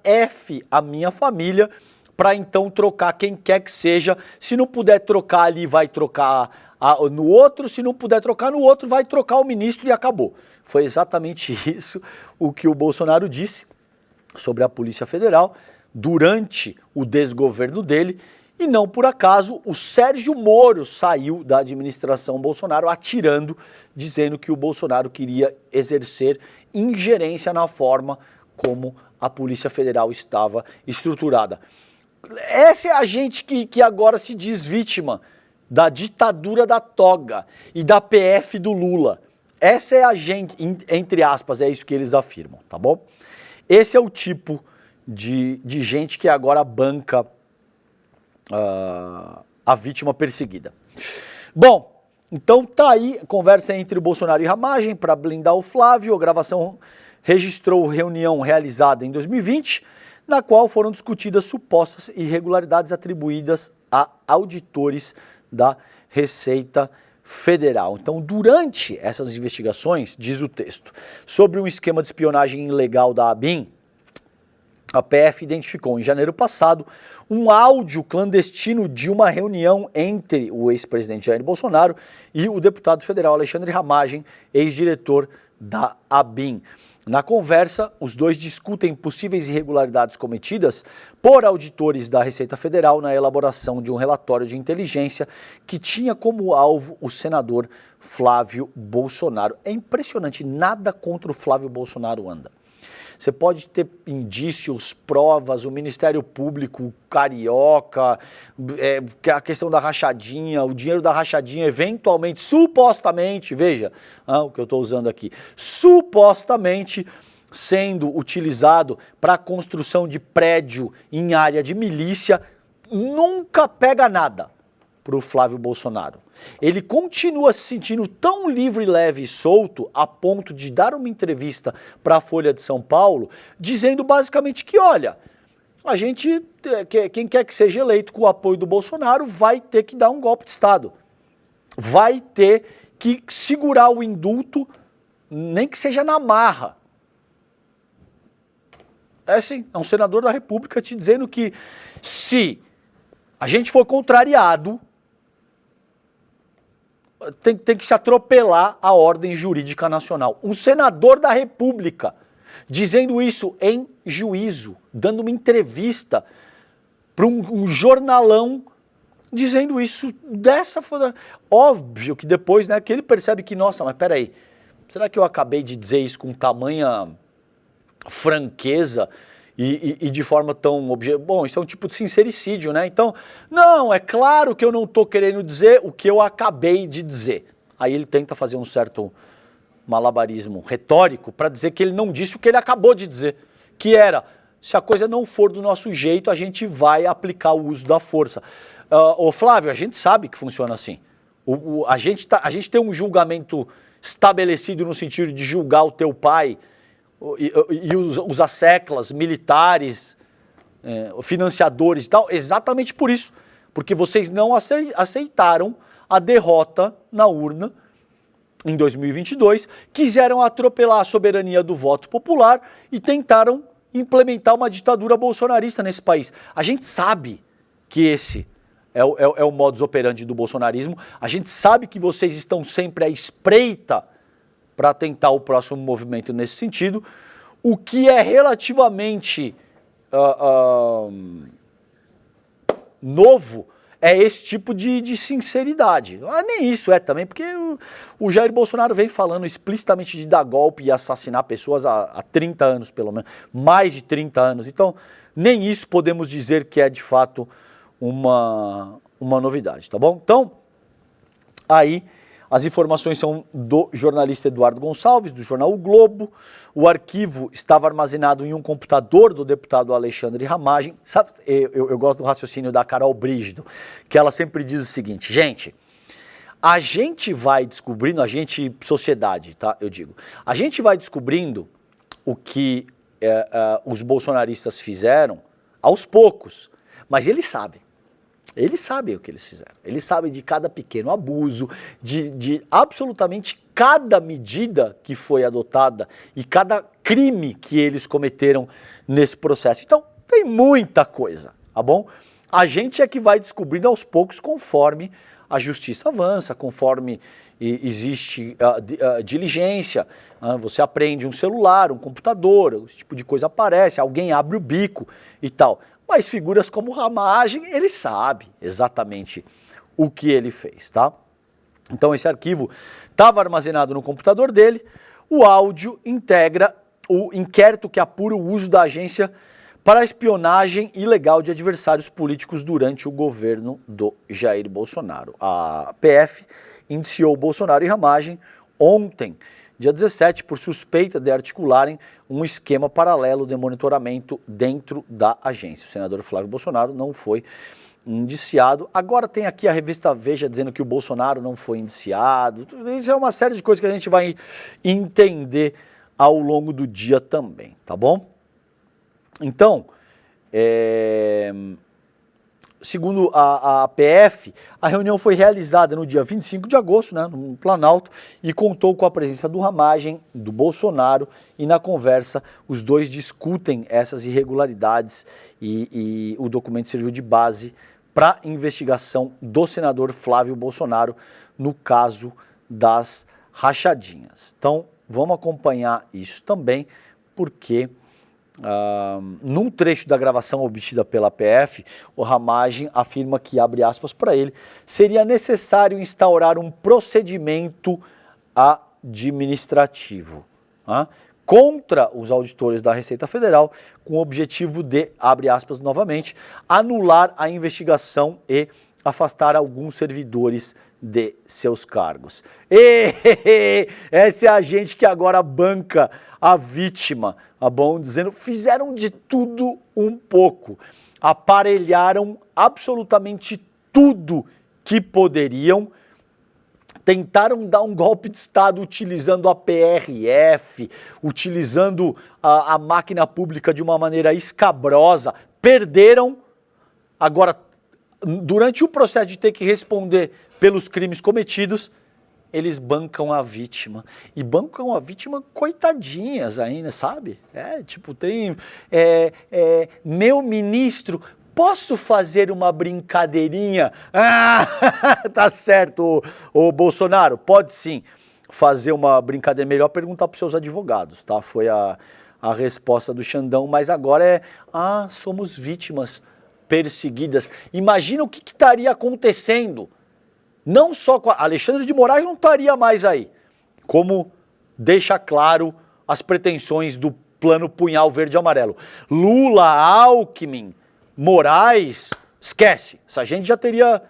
a minha família para então trocar quem quer que seja, se não puder trocar ali vai trocar no outro, se não puder trocar no outro vai trocar o ministro e acabou. Foi exatamente isso o que o Bolsonaro disse sobre a Polícia Federal durante o desgoverno dele. E não por acaso, o Sérgio Moro saiu da administração Bolsonaro atirando, dizendo que o Bolsonaro queria exercer ingerência na forma como a Polícia Federal estava estruturada. Essa é a gente que agora se diz vítima da ditadura da toga e da PF do Lula. Essa é a gente, entre aspas, é isso que eles afirmam, tá bom? Esse é o tipo de gente que agora banca a vítima perseguida. Bom, então tá aí a conversa entre o Bolsonaro e Ramagem para blindar o Flávio. A gravação registrou reunião realizada em 2020, na qual foram discutidas supostas irregularidades atribuídas a auditores da Receita Federal. Então, durante essas investigações, diz o texto, sobre um esquema de espionagem ilegal da ABIN, a PF identificou em janeiro passado um áudio clandestino de uma reunião entre o ex-presidente Jair Bolsonaro e o deputado federal Alexandre Ramagem, ex-diretor da ABIN. Na conversa, os dois discutem possíveis irregularidades cometidas por auditores da Receita Federal na elaboração de um relatório de inteligência que tinha como alvo o senador Flávio Bolsonaro. É impressionante, nada contra o Flávio Bolsonaro anda. Você pode ter indícios, provas, o Ministério Público, carioca, a questão da rachadinha, o dinheiro da rachadinha, eventualmente, supostamente, veja o que eu estou usando aqui, supostamente sendo utilizado para a construção de prédio em área de milícia, nunca pega nada para o Flávio Bolsonaro. Ele continua se sentindo tão livre, leve e solto a ponto de dar uma entrevista para a Folha de São Paulo, dizendo basicamente que, olha, a gente, quem quer que seja eleito com o apoio do Bolsonaro, vai ter que dar um golpe de Estado. Vai ter que segurar o indulto, nem que seja na marra. É assim, é um senador da República te dizendo que se a gente for contrariado, tem que se atropelar a ordem jurídica nacional. Um senador da República dizendo isso em juízo, dando uma entrevista para um jornalão, dizendo isso dessa forma. Óbvio que depois, né, que ele percebe que, nossa, mas peraí, será que eu acabei de dizer isso com tamanha franqueza e de forma tão objetiva? Bom, isso é um tipo de sincericídio, né? Então, não, é claro que eu não estou querendo dizer o que eu acabei de dizer. Aí ele tenta fazer um certo malabarismo retórico para dizer que ele não disse o que ele acabou de dizer, que era, se a coisa não for do nosso jeito, a gente vai aplicar o uso da força. Ô Flávio, a gente sabe que funciona assim. A gente tem um julgamento estabelecido no sentido de julgar o teu pai e os asseclas, militares, financiadores e tal, exatamente por isso. Porque vocês não aceitaram a derrota na urna em 2022, quiseram atropelar a soberania do voto popular e tentaram implementar uma ditadura bolsonarista nesse país. A gente sabe que esse é o modus operandi do bolsonarismo, a gente sabe que vocês estão sempre à espreita para tentar o próximo movimento nesse sentido, o que é relativamente novo é esse tipo de sinceridade. Nem isso é também, porque o Jair Bolsonaro vem falando explicitamente de dar golpe e assassinar pessoas há 30 anos, pelo menos, mais de 30 anos. Então, nem isso podemos dizer que é de fato uma novidade, tá bom? Então, aí as informações são do jornalista Eduardo Gonçalves, do jornal O Globo. O arquivo estava armazenado em um computador do deputado Alexandre Ramagem. Sabe, eu gosto do raciocínio da Carol Brígido, que ela sempre diz o seguinte: gente, a gente vai descobrindo, a gente, sociedade, tá? Eu digo, a gente vai descobrindo o que os bolsonaristas fizeram aos poucos, mas eles sabem. Eles sabem o que eles fizeram, eles sabem de cada pequeno abuso, de absolutamente cada medida que foi adotada e cada crime que eles cometeram nesse processo. Então, tem muita coisa, tá bom? A gente é que vai descobrindo aos poucos conforme a justiça avança, conforme existe diligência, você aprende um celular, um computador, esse tipo de coisa aparece, alguém abre o bico e tal. Mas figuras como Ramagem, ele sabe exatamente o que ele fez, tá? Então esse arquivo estava armazenado no computador dele, o áudio integra o inquérito que apura o uso da agência para a espionagem ilegal de adversários políticos durante o governo do Jair Bolsonaro. A PF indiciou Bolsonaro e Ramagem ontem, dia 17, por suspeita de articularem um esquema paralelo de monitoramento dentro da agência. O senador Flávio Bolsonaro não foi indiciado. Agora tem aqui a revista Veja dizendo que o Bolsonaro não foi indiciado. Isso é uma série de coisas que a gente vai entender ao longo do dia também, tá bom? Então, segundo a PF, a reunião foi realizada no dia 25 de agosto, né, no Planalto, e contou com a presença do Ramagem, do Bolsonaro, e na conversa os dois discutem essas irregularidades e o documento serviu de base para a investigação do senador Flávio Bolsonaro no caso das rachadinhas. Então, vamos acompanhar isso também, porque num trecho da gravação obtida pela PF, o Ramagem afirma que, abre aspas para ele, seria necessário instaurar um procedimento administrativo contra os auditores da Receita Federal, com o objetivo de, abre aspas novamente, anular a investigação e afastar alguns servidores de seus cargos. Essa é a gente que agora banca a vítima, tá bom? Dizendo, fizeram de tudo um pouco, aparelharam absolutamente tudo que poderiam, tentaram dar um golpe de Estado utilizando a PRF, utilizando a máquina pública de uma maneira escabrosa, perderam. Agora, durante o processo de ter que responder pelos crimes cometidos, eles bancam a vítima. E bancam a vítima coitadinhas ainda, sabe? Tipo, tem... meu ministro, posso fazer uma brincadeirinha? Tá certo, o Bolsonaro, pode sim fazer uma brincadeira. Melhor perguntar para os seus advogados, tá? Foi a resposta do Xandão, mas agora somos vítimas perseguidas. Imagina o que estaria acontecendo. Não só com Alexandre de Moraes não estaria mais aí, como deixa claro as pretensões do plano Punhal Verde e Amarelo. Lula, Alckmin, Moraes, esquece, essa gente já teria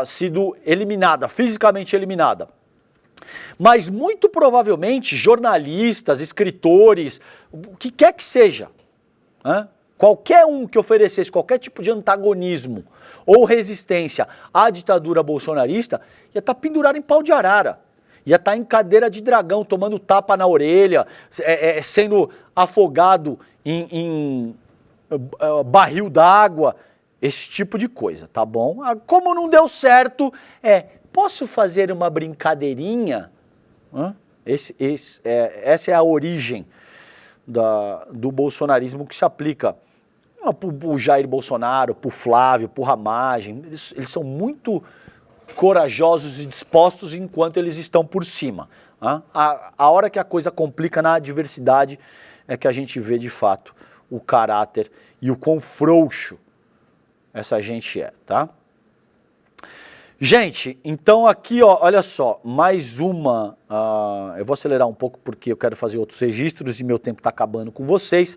sido eliminada, fisicamente eliminada. Mas muito provavelmente jornalistas, escritores, o que quer que seja, qualquer um que oferecesse qualquer tipo de antagonismo ou resistência à ditadura bolsonarista, ia estar pendurado em pau de arara, ia estar em cadeira de dragão, tomando tapa na orelha, sendo afogado em barril d'água, esse tipo de coisa, tá bom? Como não deu certo, posso fazer uma brincadeirinha? Essa é a origem do bolsonarismo que se aplica para o Jair Bolsonaro, para o Flávio, para o Ramagem. Eles são muito corajosos e dispostos enquanto eles estão por cima. A hora que a coisa complica na adversidade é que a gente vê de fato o caráter e o quão frouxo essa gente é, tá? Gente, então aqui, ó, olha só, mais uma, eu vou acelerar um pouco porque eu quero fazer outros registros e meu tempo está acabando com vocês.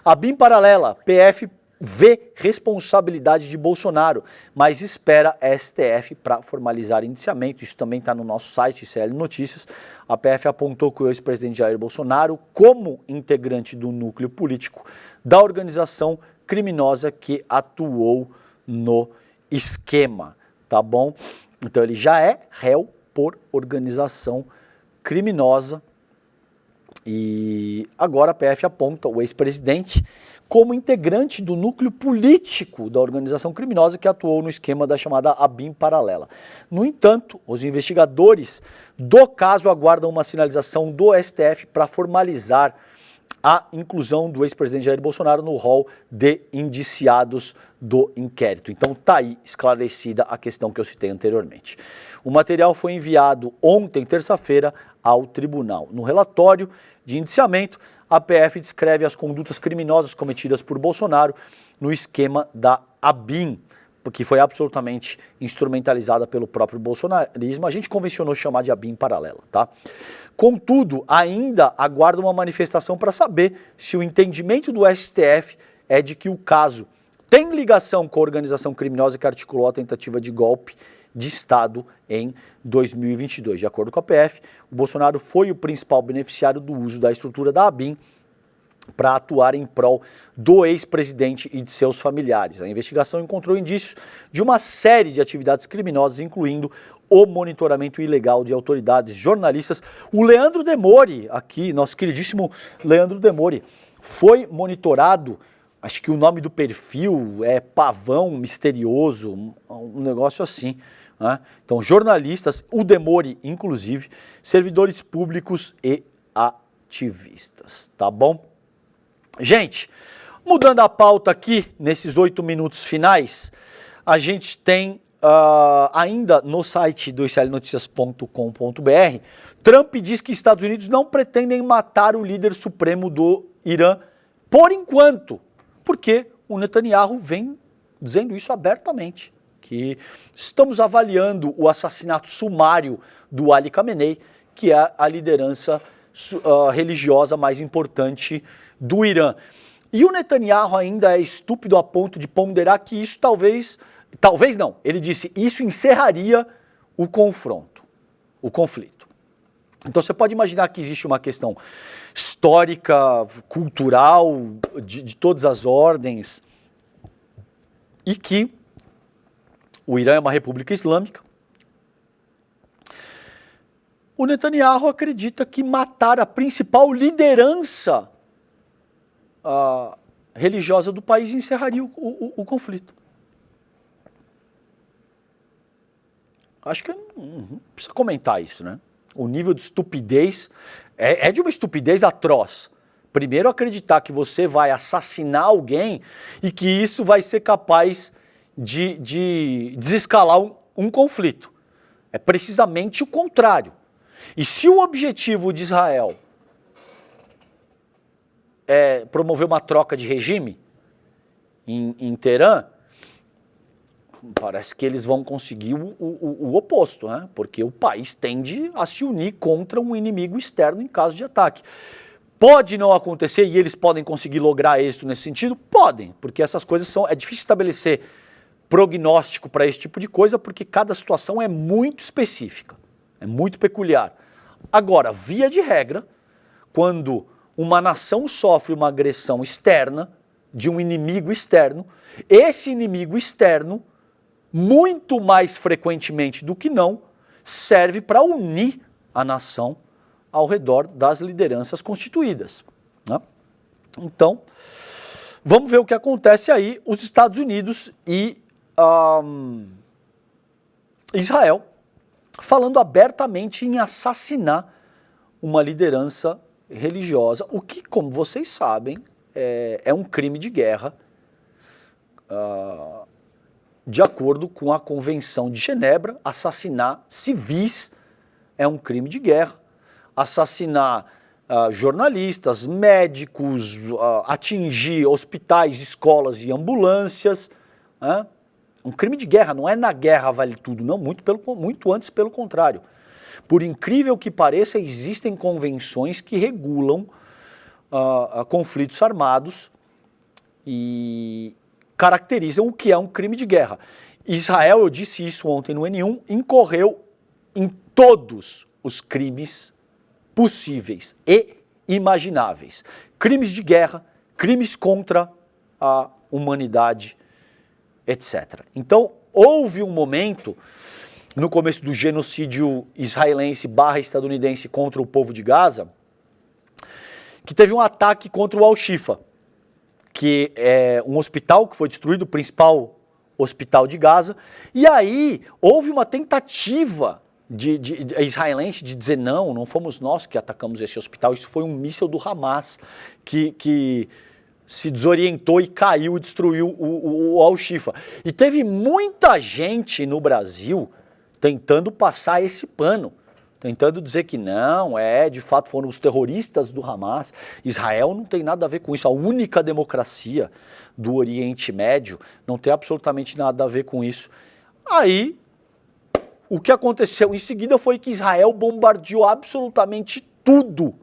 A BIM paralela, PF vê responsabilidade de Bolsonaro, mas espera STF para formalizar indiciamento. Isso também está no nosso site, CL Notícias. A PF apontou que o ex-presidente Jair Bolsonaro, como integrante do núcleo político da organização criminosa que atuou no esquema. Tá bom? Então ele já é réu por organização criminosa e agora a PF aponta o ex-presidente como integrante do núcleo político da organização criminosa que atuou no esquema da chamada ABIN paralela. No entanto, os investigadores do caso aguardam uma sinalização do STF para formalizar a inclusão do ex-presidente Jair Bolsonaro no rol de indiciados do inquérito. Então tá aí esclarecida a questão que eu citei anteriormente. O material foi enviado ontem, terça-feira, ao tribunal. No relatório de indiciamento, a PF descreve as condutas criminosas cometidas por Bolsonaro no esquema da ABIN, que foi absolutamente instrumentalizada pelo próprio bolsonarismo. A gente convencionou chamar de ABIN paralela, tá? Contudo, ainda aguarda uma manifestação para saber se o entendimento do STF é de que o caso tem ligação com a organização criminosa que articulou a tentativa de golpe de Estado em 2022. De acordo com a PF, o Bolsonaro foi o principal beneficiário do uso da estrutura da ABIN para atuar em prol do ex-presidente e de seus familiares. A investigação encontrou indícios de uma série de atividades criminosas, incluindo o monitoramento ilegal de autoridades, jornalistas. O Leandro Demore, aqui, nosso queridíssimo Leandro Demore, foi monitorado, acho que o nome do perfil é Pavão Misterioso, um negócio assim, né? Então, jornalistas, o Demore, inclusive, servidores públicos e ativistas, tá bom? Gente, mudando a pauta aqui, nesses 8 minutos finais, a gente tem ainda no site do iclnoticias.com.br, Trump diz que Estados Unidos não pretendem matar o líder supremo do Irã por enquanto, porque o Netanyahu vem dizendo isso abertamente, que estamos avaliando o assassinato sumário do Ali Khamenei, que é a liderança religiosa mais importante do Irã. E o Netanyahu ainda é estúpido a ponto de ponderar que isso talvez não, ele disse, isso encerraria o confronto, o conflito. Então você pode imaginar que existe uma questão histórica, cultural, de todas as ordens, e que o Irã é uma república islâmica. O Netanyahu acredita que matar a principal liderança religiosa do país encerraria o conflito. Acho que não precisa comentar isso, né? O nível de estupidez é de uma estupidez atroz. Primeiro, acreditar que você vai assassinar alguém e que isso vai ser capaz de desescalar um conflito. É precisamente o contrário. E se o objetivo de Israel é promover uma troca de regime em Teherã, parece que eles vão conseguir o oposto, né? Porque o país tende a se unir contra um inimigo externo em caso de ataque. Pode não acontecer e eles podem conseguir lograr êxito nesse sentido? Podem, porque essas coisas é difícil estabelecer prognóstico para esse tipo de coisa, porque cada situação é muito específica, é muito peculiar. Agora, via de regra, quando uma nação sofre uma agressão externa, de um inimigo externo, esse inimigo externo, muito mais frequentemente do que não, serve para unir a nação ao redor das lideranças constituídas, né? Então, vamos ver o que acontece aí. Os Estados Unidos e Israel falando abertamente em assassinar uma liderança religiosa, o que, como vocês sabem, é um crime de guerra, de acordo com a Convenção de Genebra. Assassinar civis é um crime de guerra, assassinar jornalistas, médicos, atingir hospitais, escolas e ambulâncias, um crime de guerra. Não é na guerra vale tudo, não, muito antes, pelo contrário. Por incrível que pareça, existem convenções que regulam conflitos armados e caracterizam o que é um crime de guerra. Israel, eu disse isso ontem no N1, incorreu em todos os crimes possíveis e imagináveis. Crimes de guerra, crimes contra a humanidade, etc. Então, houve um momento, no começo do genocídio israelense / estadunidense contra o povo de Gaza, que teve um ataque contra o Al-Shifa, que é um hospital que foi destruído, o principal hospital de Gaza, e aí houve uma tentativa de israelense de dizer não fomos nós que atacamos esse hospital, isso foi um míssil do Hamas que se desorientou e caiu e destruiu o Al-Shifa. E teve muita gente no Brasil tentando passar esse pano, tentando dizer que não, de fato foram os terroristas do Hamas. Israel não tem nada a ver com isso, a única democracia do Oriente Médio não tem absolutamente nada a ver com isso. Aí, o que aconteceu em seguida foi que Israel bombardeou absolutamente tudo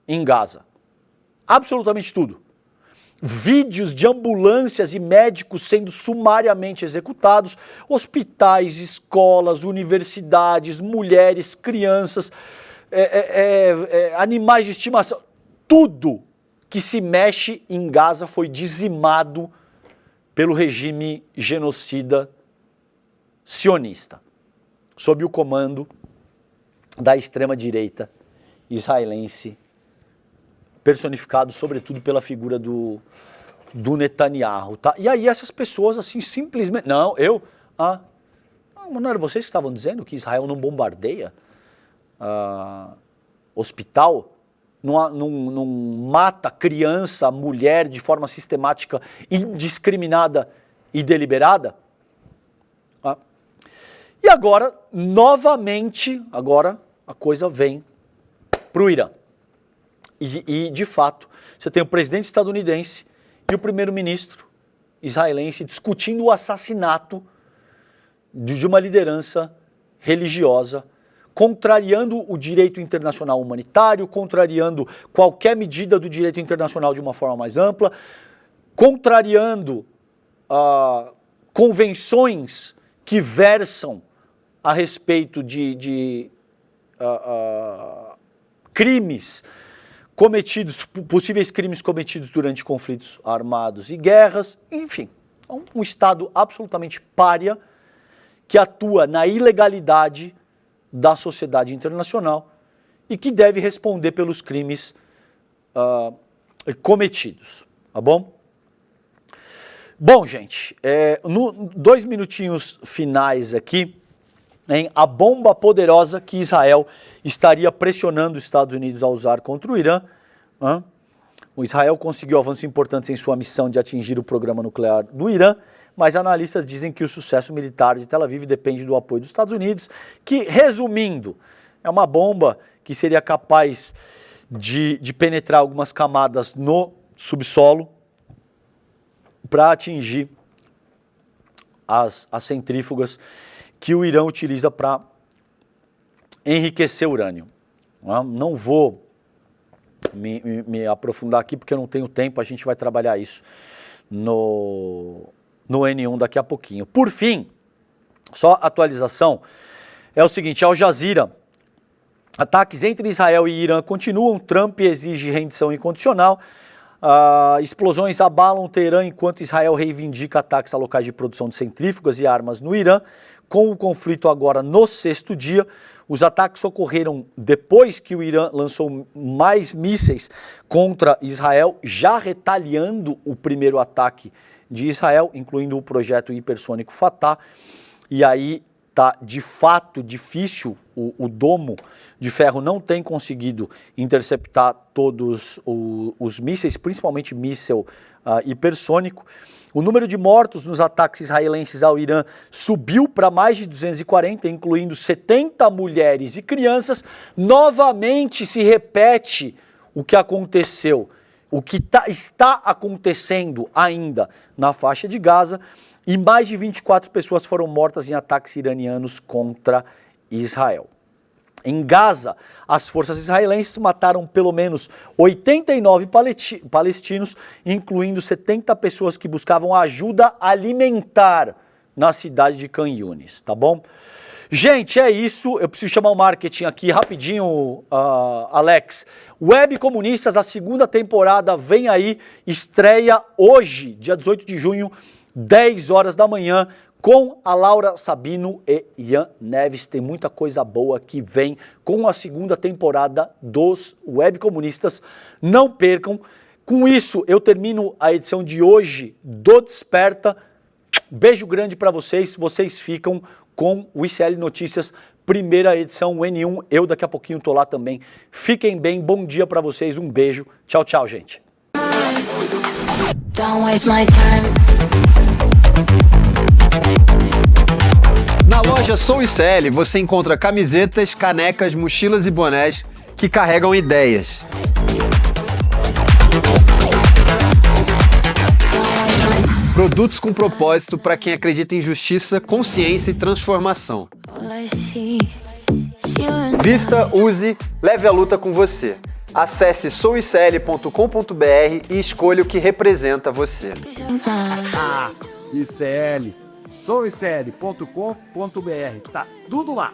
em Gaza. Absolutamente tudo. Vídeos de ambulâncias e médicos sendo sumariamente executados, hospitais, escolas, universidades, mulheres, crianças, animais de estimação, tudo que se mexe em Gaza foi dizimado pelo regime genocida sionista, sob o comando da extrema-direita israelense, personificado sobretudo pela figura do Netanyahu, tá? E aí essas pessoas assim simplesmente, não era vocês que estavam dizendo que Israel não bombardeia hospital, não mata criança, mulher de forma sistemática, indiscriminada e deliberada? E agora, novamente, a coisa vem para o Irã. E, de fato, você tem o presidente estadunidense e o primeiro-ministro israelense discutindo o assassinato de uma liderança religiosa, contrariando o direito internacional humanitário, contrariando qualquer medida do direito internacional de uma forma mais ampla, contrariando convenções que versam a respeito de crimes cometidos, possíveis crimes cometidos durante conflitos armados e guerras, enfim, um Estado absolutamente pária que atua na ilegalidade da sociedade internacional e que deve responder pelos crimes cometidos, tá bom? Bom, gente, 2 minutinhos finais aqui, a bomba poderosa que Israel estaria pressionando os Estados Unidos a usar contra o Irã. O Israel conseguiu avanços importantes em sua missão de atingir o programa nuclear do Irã, mas analistas dizem que o sucesso militar de Tel Aviv depende do apoio dos Estados Unidos, que, resumindo, é uma bomba que seria capaz de penetrar algumas camadas no subsolo para atingir as centrífugas que o Irã utiliza para enriquecer urânio. Não vou me aprofundar aqui porque eu não tenho tempo, a gente vai trabalhar isso no N1 daqui a pouquinho. Por fim, só atualização, é o seguinte, Al Jazeera, ataques entre Israel e Irã continuam, Trump exige rendição incondicional, explosões abalam Teherã enquanto Israel reivindica ataques a locais de produção de centrífugas e armas no Irã. Com o conflito agora no 6º dia, os ataques ocorreram depois que o Irã lançou mais mísseis contra Israel, já retaliando o primeiro ataque de Israel, incluindo o projeto hipersônico Fatah. E aí tá de fato difícil, o domo de ferro não tem conseguido interceptar todos os mísseis, principalmente míssil hipersônico. O número de mortos nos ataques israelenses ao Irã subiu para mais de 240, incluindo 70 mulheres e crianças. Novamente se repete o que aconteceu, o que está acontecendo ainda na faixa de Gaza, e mais de 24 pessoas foram mortas em ataques iranianos contra Israel. Em Gaza, as forças israelenses mataram pelo menos 89 palestinos, incluindo 70 pessoas que buscavam ajuda alimentar na cidade de Khan Yunis, tá bom? Gente, é isso. Eu preciso chamar o marketing aqui rapidinho, Alex. Web Comunistas, a segunda temporada vem aí, estreia hoje, dia 18 de junho, 10 horas da manhã, com a Laura Sabino e Ian Neves. Tem muita coisa boa que vem com a segunda temporada dos Web Comunistas. Não percam. Com isso, eu termino a edição de hoje do Desperta. Beijo grande para vocês. Vocês ficam com o ICL Notícias, primeira edição, o N1. Eu daqui a pouquinho tô lá também. Fiquem bem. Bom dia para vocês. Um beijo. Tchau, tchau, gente. Don't waste my time. Na loja Sou ICL você encontra camisetas, canecas, mochilas e bonés que carregam ideias. Produtos com propósito para quem acredita em justiça, consciência e transformação. Vista, use, leve a luta com você. Acesse souicl.com.br e escolha o que representa você. ICL, souicl.com.br, tá tudo lá.